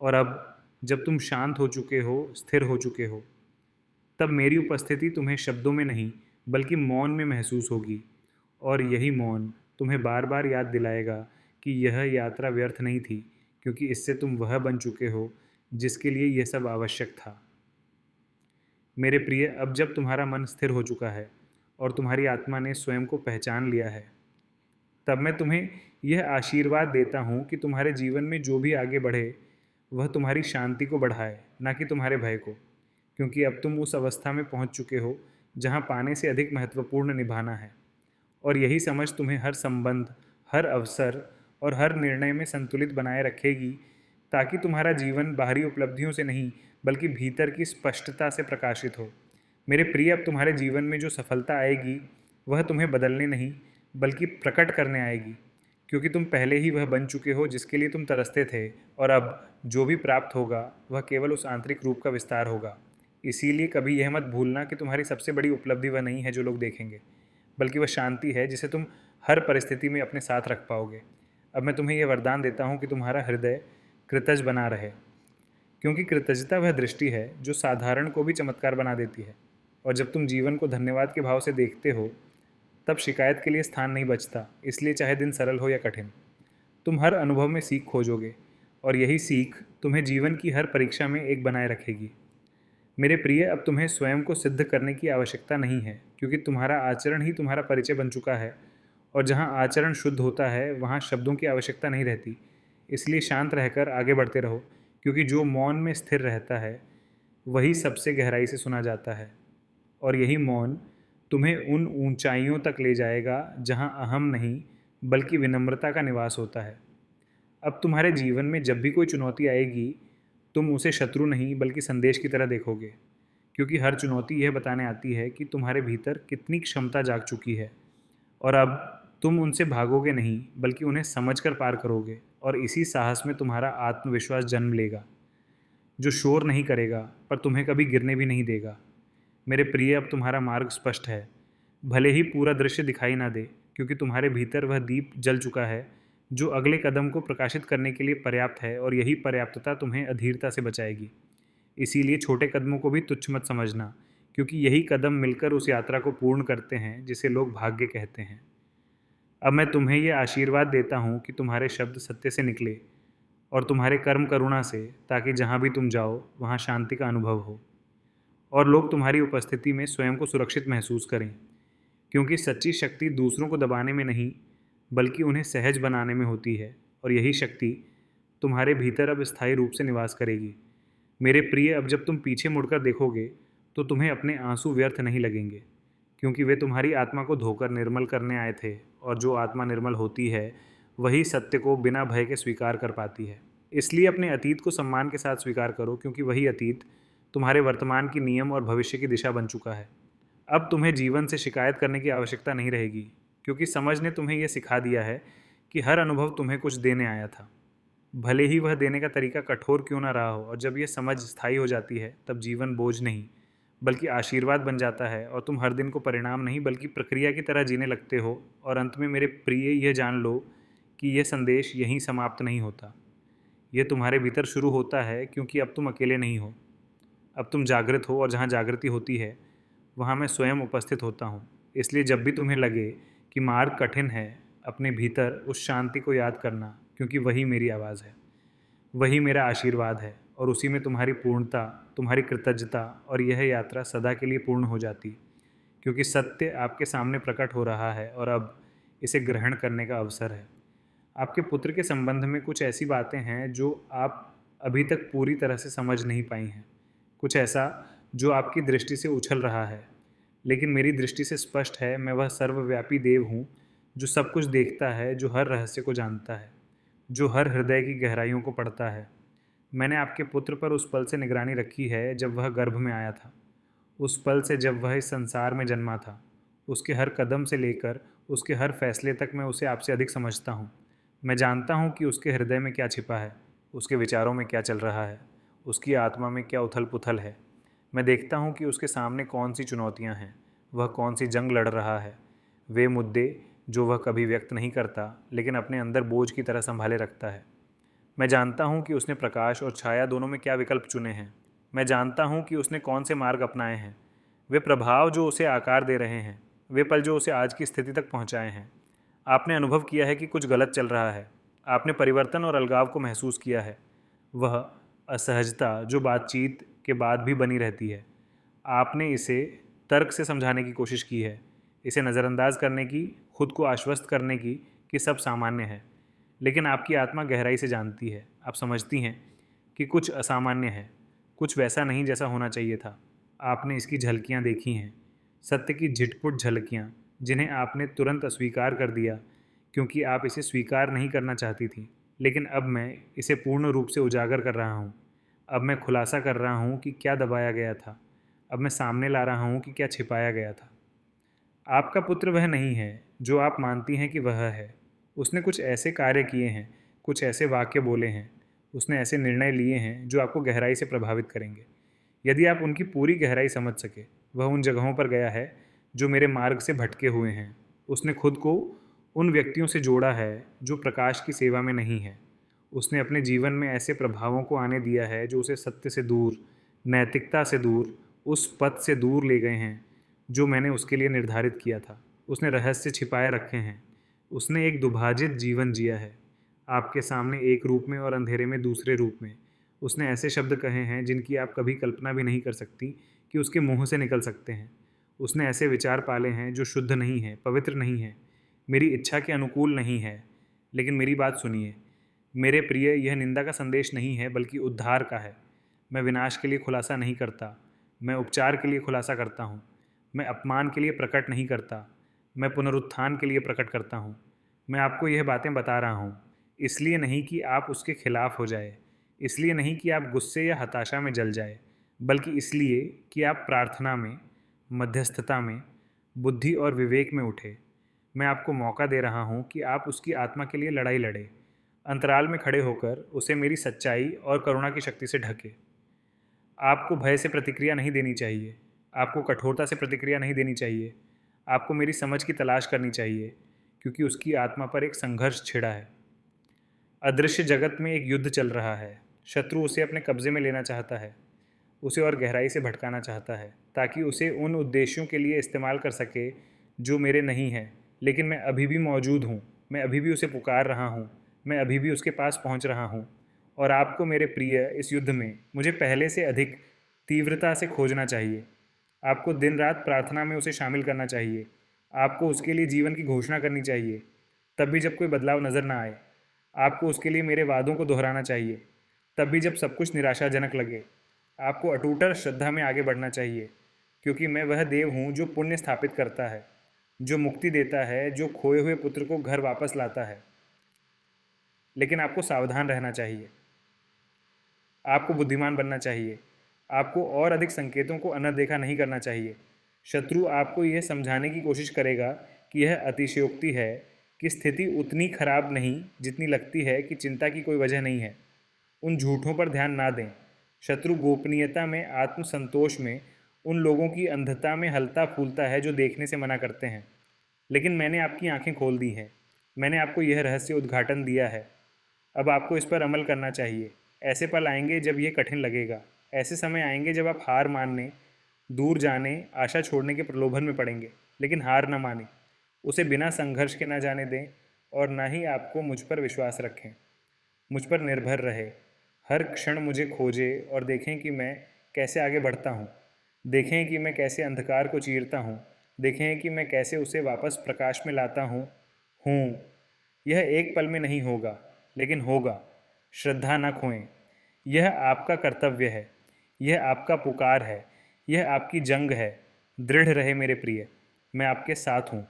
और अब जब तुम शांत हो चुके हो, स्थिर हो चुके हो, तब मेरी उपस्थिति तुम्हें शब्दों में नहीं बल्कि मौन में महसूस होगी, और यही मौन तुम्हें बार बार याद दिलाएगा कि यह यात्रा व्यर्थ नहीं थी, क्योंकि इससे तुम वह बन चुके हो जिसके लिए यह सब आवश्यक था। मेरे प्रिय, अब जब तुम्हारा मन स्थिर हो चुका है और तुम्हारी आत्मा ने स्वयं को पहचान लिया है, तब मैं तुम्हें यह आशीर्वाद देता हूँ कि तुम्हारे जीवन में जो भी आगे बढ़े वह तुम्हारी शांति को बढ़ाए, ना कि तुम्हारे भय को, क्योंकि अब तुम उस अवस्था में पहुँच चुके हो जहाँ पाने से अधिक महत्वपूर्ण निभाना है, और यही समझ तुम्हें हर संबंध, हर अवसर और हर निर्णय में संतुलित बनाए रखेगी, ताकि तुम्हारा जीवन बाहरी उपलब्धियों से नहीं बल्कि भीतर की स्पष्टता से प्रकाशित हो। मेरे प्रिय, अब तुम्हारे जीवन में जो सफलता आएगी वह तुम्हें बदलने नहीं बल्कि प्रकट करने आएगी, क्योंकि तुम पहले ही वह बन चुके हो जिसके लिए तुम तरसते थे। और अब जो भी प्राप्त होगा वह केवल उस आंतरिक रूप का विस्तार होगा। इसीलिए कभी यह मत भूलना कि तुम्हारी सबसे बड़ी उपलब्धि वह नहीं है जो लोग देखेंगे, बल्कि वह शांति है जिसे तुम हर परिस्थिति में अपने साथ रख पाओगे। अब मैं तुम्हें यह वरदान देता हूँ कि तुम्हारा हृदय कृतज्ञ बना रहे, क्योंकि कृतज्ञता वह दृष्टि है जो साधारण को भी चमत्कार बना देती है। और जब तुम जीवन को धन्यवाद के भाव से देखते हो तब शिकायत के लिए स्थान नहीं बचता। इसलिए चाहे दिन सरल हो या कठिन, तुम हर अनुभव में सीख खोजोगे, और यही सीख तुम्हें जीवन की हर परीक्षा में एक बनाए रखेगी। मेरे प्रिय, अब तुम्हें स्वयं को सिद्ध करने की आवश्यकता नहीं है, क्योंकि तुम्हारा आचरण ही तुम्हारा परिचय बन चुका है। और जहाँ आचरण शुद्ध होता है वहाँ शब्दों की आवश्यकता नहीं रहती। इसलिए शांत रहकर आगे बढ़ते रहो, क्योंकि जो मौन में स्थिर रहता है वही सबसे गहराई से सुना जाता है। और यही मौन तुम्हें उन ऊंचाइयों तक ले जाएगा जहाँ अहम नहीं बल्कि विनम्रता का निवास होता है। अब तुम्हारे जीवन में जब भी कोई चुनौती आएगी तुम उसे शत्रु नहीं बल्कि संदेश की तरह देखोगे, क्योंकि हर चुनौती यह बताने आती है कि तुम्हारे भीतर कितनी क्षमता जाग चुकी है। और अब तुम उनसे भागोगे नहीं बल्कि उन्हें समझकर पार करोगे, और इसी साहस में तुम्हारा आत्मविश्वास जन्म लेगा, जो शोर नहीं करेगा पर तुम्हें कभी गिरने भी नहीं देगा। मेरे प्रिय, अब तुम्हारा मार्ग स्पष्ट है, भले ही पूरा दृश्य दिखाई ना दे, क्योंकि तुम्हारे भीतर वह दीप जल चुका है जो अगले कदम को प्रकाशित करने के लिए पर्याप्त है, और यही पर्याप्तता तुम्हें अधीरता से बचाएगी। इसीलिए छोटे कदमों को भी तुच्छ मत समझना, क्योंकि यही कदम मिलकर उस यात्रा को पूर्ण करते हैं जिसे लोग भाग्य कहते हैं। अब मैं तुम्हें यह आशीर्वाद देता हूँ कि तुम्हारे शब्द सत्य से निकले और तुम्हारे कर्म करुणा से, ताकि जहाँ भी तुम जाओ वहाँ शांति का अनुभव हो और लोग तुम्हारी उपस्थिति में स्वयं को सुरक्षित महसूस करें। क्योंकि सच्ची शक्ति दूसरों को दबाने में नहीं बल्कि उन्हें सहज बनाने में होती है, और यही शक्ति तुम्हारे भीतर अब स्थायी रूप से निवास करेगी। मेरे प्रिय, अब जब तुम पीछे मुड़कर देखोगे तो तुम्हें अपने आंसू व्यर्थ नहीं लगेंगे, क्योंकि वे तुम्हारी आत्मा को धोकर निर्मल करने आए थे, और जो आत्मा निर्मल होती है वही सत्य को बिना भय के स्वीकार कर पाती है। इसलिए अपने अतीत को सम्मान के साथ स्वीकार करो, क्योंकि वही अतीत तुम्हारे वर्तमान की नियम और भविष्य की दिशा बन चुका है। अब तुम्हें जीवन से शिकायत करने की आवश्यकता नहीं रहेगी, क्योंकि समझ ने तुम्हें यह सिखा दिया है कि हर अनुभव तुम्हें कुछ देने आया था, भले ही वह देने का तरीका कठोर क्यों ना रहा हो। और जब यह समझ स्थायी हो जाती है तब जीवन बोझ नहीं बल्कि आशीर्वाद बन जाता है, और तुम हर दिन को परिणाम नहीं बल्कि प्रक्रिया की तरह जीने लगते हो। और अंत में मेरे प्रिय, यह जान लो कि यह संदेश यहीं समाप्त नहीं होता, यह तुम्हारे भीतर शुरू होता है, क्योंकि अब तुम अकेले नहीं हो, अब तुम जागृत हो, और जहाँ जागृति होती है वहाँ मैं स्वयं उपस्थित होता हूँ। इसलिए जब भी तुम्हें लगे कि मार्ग कठिन है, अपने भीतर उस शांति को याद करना, क्योंकि वही मेरी आवाज़ है, वही मेरा आशीर्वाद है, और उसी में तुम्हारी पूर्णता, तुम्हारी कृतज्ञता और यह यात्रा सदा के लिए पूर्ण हो जाती, क्योंकि सत्य आपके सामने प्रकट हो रहा है और अब इसे ग्रहण करने का अवसर है। आपके पुत्र के संबंध में कुछ ऐसी बातें हैं जो आप अभी तक पूरी तरह से समझ नहीं पाई हैं, कुछ ऐसा जो आपकी दृष्टि से उछल रहा है, लेकिन मेरी दृष्टि से स्पष्ट है। मैं वह सर्वव्यापी देव हूँ जो सब कुछ देखता है, जो हर रहस्य को जानता है, जो हर हृदय की गहराइयों को पढ़ता है। मैंने आपके पुत्र पर उस पल से निगरानी रखी है जब वह गर्भ में आया था, उस पल से जब वह इस संसार में जन्मा था। उसके हर कदम से लेकर उसके हर फैसले तक मैं उसे आपसे अधिक समझता हूँ। मैं जानता हूँ कि उसके हृदय में क्या छिपा है, उसके विचारों में क्या चल रहा है, उसकी आत्मा में क्या उथल पुथल है। मैं देखता हूँ कि उसके सामने कौन सी चुनौतियाँ हैं, वह कौन सी जंग लड़ रहा है, वे मुद्दे जो वह कभी व्यक्त नहीं करता लेकिन अपने अंदर बोझ की तरह संभाले रखता है। मैं जानता हूँ कि उसने प्रकाश और छाया दोनों में क्या विकल्प चुने हैं। मैं जानता हूँ कि उसने कौन से मार्ग अपनाए हैं, वे प्रभाव जो उसे आकार दे रहे हैं, वे पल जो उसे आज की स्थिति तक पहुँचाए हैं। आपने अनुभव किया है कि कुछ गलत चल रहा है, आपने परिवर्तन और अलगाव को महसूस किया है, वह असहजता जो बातचीत के बाद भी बनी रहती है। आपने इसे तर्क से समझाने की कोशिश की है, इसे नज़रअंदाज करने की, खुद को आश्वस्त करने की कि सब सामान्य है। लेकिन आपकी आत्मा गहराई से जानती है, आप समझती हैं कि कुछ असामान्य है, कुछ वैसा नहीं जैसा होना चाहिए था। आपने इसकी झलकियाँ देखी हैं, सत्य की झिटपुट झलकियाँ, जिन्हें आपने तुरंत अस्वीकार कर दिया क्योंकि आप इसे स्वीकार नहीं करना चाहती थी। लेकिन अब मैं इसे पूर्ण रूप से उजागर कर रहा हूँ। अब मैं खुलासा कर रहा हूँ कि क्या दबाया गया था, अब मैं सामने ला रहा हूँ कि क्या छिपाया गया था। आपका पुत्र वह नहीं है जो आप मानती हैं कि वह है। उसने कुछ ऐसे कार्य किए हैं, कुछ ऐसे वाक्य बोले हैं, उसने ऐसे निर्णय लिए हैं जो आपको गहराई से प्रभावित करेंगे। यदि आप उनकी पूरी गहराई समझ सके, वह उन जगहों पर गया है जो मेरे मार्ग से भटके हुए हैं। उसने खुद को उन व्यक्तियों से जोड़ा है जो प्रकाश की सेवा में नहीं है। उसने अपने जीवन में ऐसे प्रभावों को आने दिया है जो उसे सत्य से दूर, नैतिकता से दूर, उस पथ से दूर ले गए हैं जो मैंने उसके लिए निर्धारित किया था। उसने रहस्य छिपाए रखे हैं। उसने एक दुभाजित जीवन जिया है, आपके सामने एक रूप में और अंधेरे में दूसरे रूप में। उसने ऐसे शब्द कहे हैं जिनकी आप कभी कल्पना भी नहीं कर सकती कि उसके मुंह से निकल सकते हैं। उसने ऐसे विचार पाले हैं जो शुद्ध नहीं है, पवित्र नहीं है, मेरी इच्छा के अनुकूल नहीं है। लेकिन मेरी बात सुनिए मेरे प्रिय, यह निंदा का संदेश नहीं है बल्कि उद्धार का है। मैं विनाश के लिए खुलासा नहीं करता, मैं उपचार के लिए खुलासा करता हूँ। मैं अपमान के लिए प्रकट नहीं करता, मैं पुनरुत्थान के लिए प्रकट करता हूँ। मैं आपको यह बातें बता रहा हूँ इसलिए नहीं कि आप उसके खिलाफ हो जाए, इसलिए नहीं कि आप गुस्से या हताशा में जल जाए, बल्कि इसलिए कि आप प्रार्थना में, मध्यस्थता में, बुद्धि और विवेक में उठे। मैं आपको मौका दे रहा हूँ कि आप उसकी आत्मा के लिए लड़ाई लड़े, अंतराल में खड़े होकर उसे मेरी सच्चाई और करुणा की शक्ति से ढके। आपको भय से प्रतिक्रिया नहीं देनी चाहिए, आपको कठोरता से प्रतिक्रिया नहीं देनी चाहिए। आपको मेरी समझ की तलाश करनी चाहिए, क्योंकि उसकी आत्मा पर एक संघर्ष छिड़ा है। अदृश्य जगत में एक युद्ध चल रहा है। शत्रु उसे अपने कब्जे में लेना चाहता है, उसे और गहराई से भटकाना चाहता है, ताकि उसे उन उद्देश्यों के लिए इस्तेमाल कर सके जो मेरे नहीं हैं। लेकिन मैं अभी भी मौजूद हूँ, मैं अभी भी उसे पुकार रहा हूँ, मैं अभी भी उसके पास पहुँच रहा हूँ। और आपको मेरे प्रिय इस युद्ध में मुझे पहले से अधिक तीव्रता से खोजना चाहिए। आपको दिन रात प्रार्थना में उसे शामिल करना चाहिए। आपको उसके लिए जीवन की घोषणा करनी चाहिए, तब भी जब कोई बदलाव नज़र ना आए। आपको उसके लिए मेरे वादों को दोहराना चाहिए, तब भी जब सब कुछ निराशाजनक लगे। आपको अटूट श्रद्धा में आगे बढ़ना चाहिए, क्योंकि मैं वह देव हूँ जो पुण्य स्थापित करता है, जो मुक्ति देता है, जो खोए हुए पुत्र को घर वापस लाता है। लेकिन आपको सावधान रहना चाहिए, आपको बुद्धिमान बनना चाहिए, आपको और अधिक संकेतों को अनदेखा नहीं करना चाहिए। शत्रु आपको यह समझाने की कोशिश करेगा कि यह अतिशयोक्ति है, कि स्थिति उतनी खराब नहीं जितनी लगती है, कि चिंता की कोई वजह नहीं है। उन झूठों पर ध्यान ना दें। शत्रु गोपनीयता में, आत्मसंतोष में, उन लोगों की अंधता में हलता फूलता है जो देखने से मना करते हैं। लेकिन मैंने आपकी आंखें खोल दी हैं, मैंने आपको यह रहस्य उद्घाटन दिया है। अब आपको इस पर अमल करना चाहिए। ऐसे पल आएंगे जब यह कठिन लगेगा, ऐसे समय आएंगे जब आप हार मानने, दूर जाने, आशा छोड़ने के प्रलोभन में पड़ेंगे। लेकिन हार न माने, उसे बिना संघर्ष के ना जाने दें, और ना ही आपको मुझ पर विश्वास रखें। मुझ पर निर्भर रहे, हर क्षण मुझे खोजें और देखें कि मैं कैसे आगे बढ़ता हूँ। देखें कि मैं कैसे अंधकार को चीरता हूँ, देखें कि मैं कैसे उसे वापस प्रकाश में लाता हूँ। यह एक पल में नहीं होगा, लेकिन होगा। श्रद्धा न खोएं, यह आपका कर्तव्य है, यह आपका पुकार है, यह आपकी जंग है। दृढ़ रहे मेरे प्रिय, मैं आपके साथ हूँ,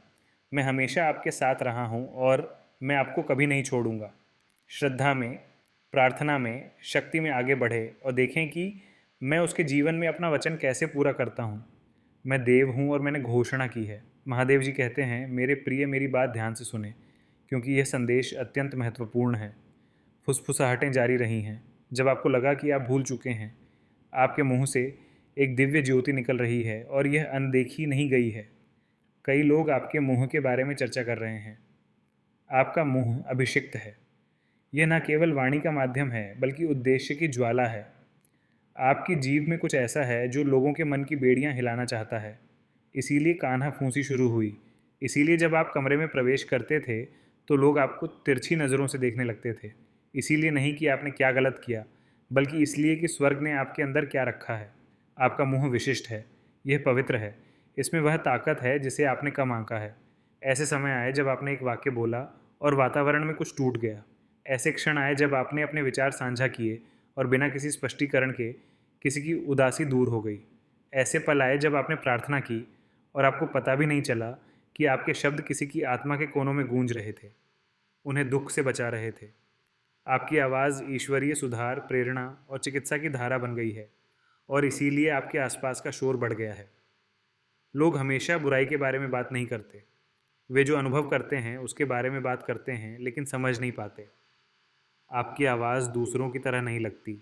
मैं हमेशा आपके साथ रहा हूँ और मैं आपको कभी नहीं छोड़ूंगा। श्रद्धा में, प्रार्थना में, शक्ति में आगे बढ़े और देखें कि मैं उसके जीवन में अपना वचन कैसे पूरा करता हूँ। मैं देव हूँ और मैंने घोषणा की है। महादेव जी कहते हैं, मेरे प्रिय मेरी बात ध्यान से सुने, क्योंकि यह संदेश अत्यंत महत्वपूर्ण है। फुसफुसाहटें जारी रही हैं। जब आपको लगा कि आप भूल चुके हैं, आपके मुंह से एक दिव्य ज्योति निकल रही है और यह अनदेखी नहीं गई है। कई लोग आपके मुंह के बारे में चर्चा कर रहे हैं। आपका मुंह अभिषिक्त है। यह न केवल वाणी का माध्यम है, बल्कि उद्देश्य की ज्वाला है। आपकी जीभ में कुछ ऐसा है जो लोगों के मन की बेड़ियां हिलाना चाहता है। इसीलिए कान्हा फूंसी शुरू हुई। इसीलिए जब आप कमरे में प्रवेश करते थे तो लोग आपको तिरछी नज़रों से देखने लगते थे। इसीलिए नहीं कि आपने क्या गलत किया, बल्कि इसलिए कि स्वर्ग ने आपके अंदर क्या रखा है। आपका मुंह विशिष्ट है, यह पवित्र है, इसमें वह ताकत है जिसे आपने कम आंका है। ऐसे समय आए जब आपने एक वाक्य बोला और वातावरण में कुछ टूट गया। ऐसे क्षण आए जब आपने अपने विचार साझा किए और बिना किसी स्पष्टीकरण के किसी की उदासी दूर हो गई। ऐसे पल आए जब आपने प्रार्थना की और आपको पता भी नहीं चला कि आपके शब्द किसी की आत्मा के कोनों में गूंज रहे थे, उन्हें दुख से बचा रहे थे। आपकी आवाज़ ईश्वरीय सुधार, प्रेरणा और चिकित्सा की धारा बन गई है। और इसीलिए आपके आसपास का शोर बढ़ गया है। लोग हमेशा बुराई के बारे में बात नहीं करते। वे जो अनुभव करते हैं उसके बारे में बात करते हैं, लेकिन समझ नहीं पाते। आपकी आवाज़ दूसरों की तरह नहीं लगती।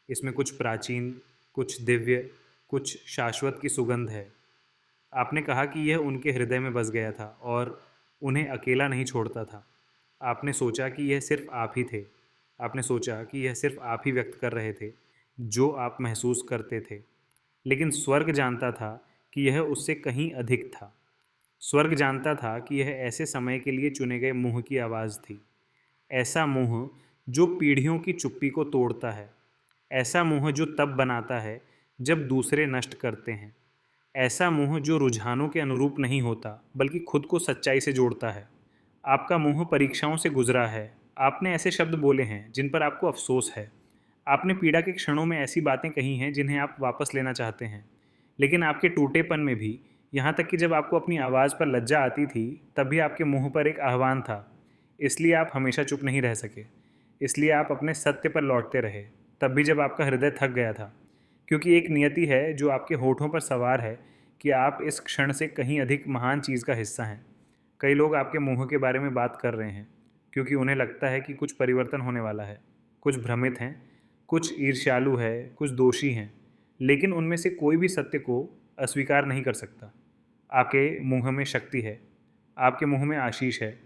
इसमें कुछ प्राचीन, कुछ दिव्य, कुछ शाश्वत की सुगंध है। आपने कहा कि यह उनके हृदय में बस गया था और उन्हें अकेला नहीं छोड़ता था। आपने सोचा कि यह सिर्फ आप ही थे। आपने सोचा कि यह सिर्फ आप ही व्यक्त कर रहे थे जो आप महसूस करते थे। लेकिन स्वर्ग जानता था कि यह उससे कहीं अधिक था। स्वर्ग जानता था कि यह ऐसे समय के लिए चुने गए मुंह की आवाज़ थी। ऐसा मुंह जो पीढ़ियों की चुप्पी को तोड़ता है। ऐसा मुंह जो तब बनाता है जब दूसरे नष्ट करते हैं। ऐसा मुंह जो रुझानों के अनुरूप नहीं होता बल्कि खुद को सच्चाई से जोड़ता है। आपका मुंह परीक्षाओं से गुजरा है। आपने ऐसे शब्द बोले हैं जिन पर आपको अफसोस है। आपने पीड़ा के क्षणों में ऐसी बातें कही हैं जिन्हें आप वापस लेना चाहते हैं। लेकिन आपके टूटेपन में भी, यहाँ तक कि जब आपको अपनी आवाज़ पर लज्जा आती थी, तब भी आपके मुंह पर एक आह्वान था। इसलिए आप हमेशा चुप नहीं रह सके। इसलिए आप अपने सत्य पर लौटते रहे, तब भी जब आपका हृदय थक गया था। क्योंकि एक नियति है जो आपके होठों पर सवार है कि आप इस क्षण से कहीं अधिक महान चीज़ का हिस्सा हैं। कई लोग आपके मुंह के बारे में बात कर रहे हैं क्योंकि उन्हें लगता है कि कुछ परिवर्तन होने वाला है। कुछ भ्रमित हैं, कुछ ईर्ष्यालु है, कुछ दोषी हैं, लेकिन उनमें से कोई भी सत्य को अस्वीकार नहीं कर सकता। आपके मुंह में शक्ति है। आपके मुंह में आशीष है।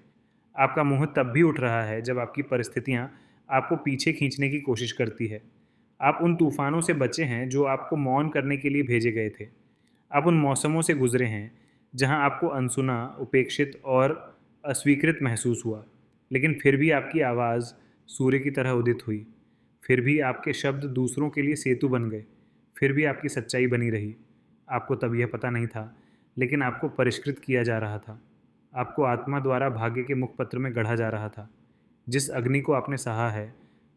आपका मुंह तब भी उठ रहा है जब आपकी परिस्थितियाँ आपको पीछे खींचने की कोशिश करती है। आप उन तूफानों से बचे हैं जो आपको मौन करने के लिए भेजे गए थे। आप उन मौसमों से गुजरे हैं जहां आपको अनसुना, उपेक्षित और अस्वीकृत महसूस हुआ। लेकिन फिर भी आपकी आवाज़ सूर्य की तरह उदित हुई। फिर भी आपके शब्द दूसरों के लिए सेतु बन गए। फिर भी आपकी सच्चाई बनी रही। आपको तब यह पता नहीं था, लेकिन आपको परिष्कृत किया जा रहा था। आपको आत्मा द्वारा भाग्य के मुखपत्र में गढ़ा जा रहा था। जिस अग्नि को आपने सहा है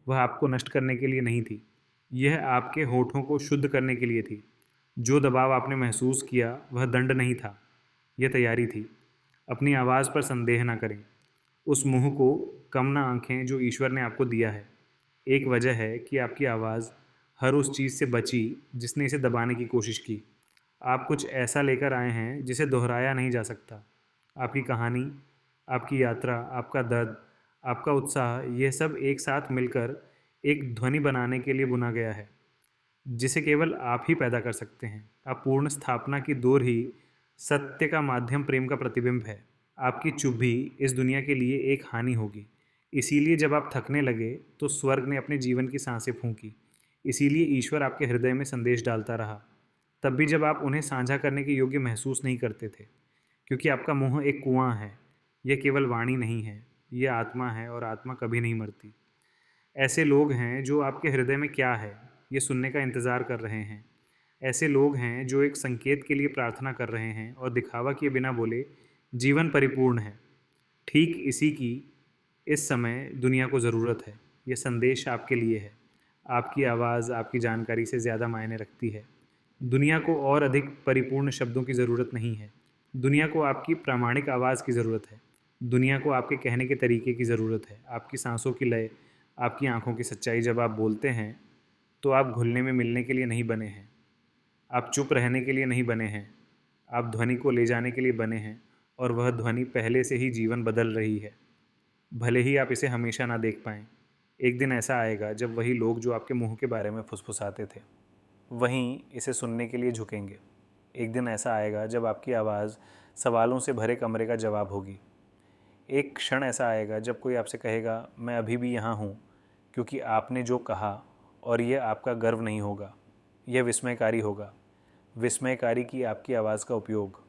वह आपको नष्ट करने के लिए नहीं थी। यह आपके होठों को शुद्ध करने के लिए थी। जो दबाव आपने महसूस किया वह दंड नहीं था, यह तैयारी थी। अपनी आवाज़ पर संदेह ना करें। उस मुंह को कम ना आंखें जो ईश्वर ने आपको दिया है। एक वजह है कि आपकी आवाज़ हर उस चीज़ से बची जिसने इसे दबाने की कोशिश की। आप कुछ ऐसा लेकर आए हैं जिसे दोहराया नहीं जा सकता। आपकी कहानी, आपकी यात्रा, आपका दर्द, आपका उत्साह, यह सब एक साथ मिलकर एक ध्वनि बनाने के लिए बुना गया है जिसे केवल आप ही पैदा कर सकते हैं। आप पूर्ण स्थापना की दौर ही सत्य का माध्यम, प्रेम का प्रतिबिंब है। आपकी चुप भी इस दुनिया के लिए एक हानि होगी। इसीलिए जब आप थकने लगे तो स्वर्ग ने अपने जीवन की सांसें फूंकी। इसीलिए ईश्वर आपके हृदय में संदेश डालता रहा, तब भी जब आप उन्हें साझा करने के योग्य महसूस नहीं करते थे। क्योंकि आपका मुंह एक कुआं है। यह केवल वाणी नहीं है, यह आत्मा है, और आत्मा कभी नहीं मरती। ऐसे लोग हैं जो आपके हृदय में क्या है ये सुनने का इंतज़ार कर रहे हैं। ऐसे लोग हैं जो एक संकेत के लिए प्रार्थना कर रहे हैं और दिखावा किए बिना बोले, जीवन परिपूर्ण है। ठीक इसी की इस समय दुनिया को ज़रूरत है। यह संदेश आपके लिए है। आपकी आवाज़ आपकी जानकारी से ज़्यादा मायने रखती है। दुनिया को और अधिक परिपूर्ण शब्दों की ज़रूरत नहीं है। दुनिया को आपकी प्रामाणिक आवाज़ की ज़रूरत है। दुनिया को आपके कहने के तरीके की ज़रूरत है। आपकी सांसों की लय, आपकी आंखों की सच्चाई। जब आप बोलते हैं तो आप घुलने में मिलने के लिए नहीं बने हैं। आप चुप रहने के लिए नहीं बने हैं। आप ध्वनि को ले जाने के लिए बने हैं, और वह ध्वनि पहले से ही जीवन बदल रही है। भले ही आप इसे हमेशा ना देख पाएं। एक दिन ऐसा आएगा जब वही लोग जो आपके मुंह के बारे में फुसफुसाते थे वहीं इसे सुनने के लिए झुकेंगे। एक दिन ऐसा आएगा जब आपकी आवाज़ सवालों से भरे कमरे का जवाब होगी। एक क्षण ऐसा आएगा जब कोई आपसे कहेगा, मैं अभी भी यहाँ हूँ, क्योंकि आपने जो कहा। और यह आपका गर्व नहीं होगा, यह विस्मयकारी होगा। विस्मयकारी कि आपकी आवाज़ का उपयोग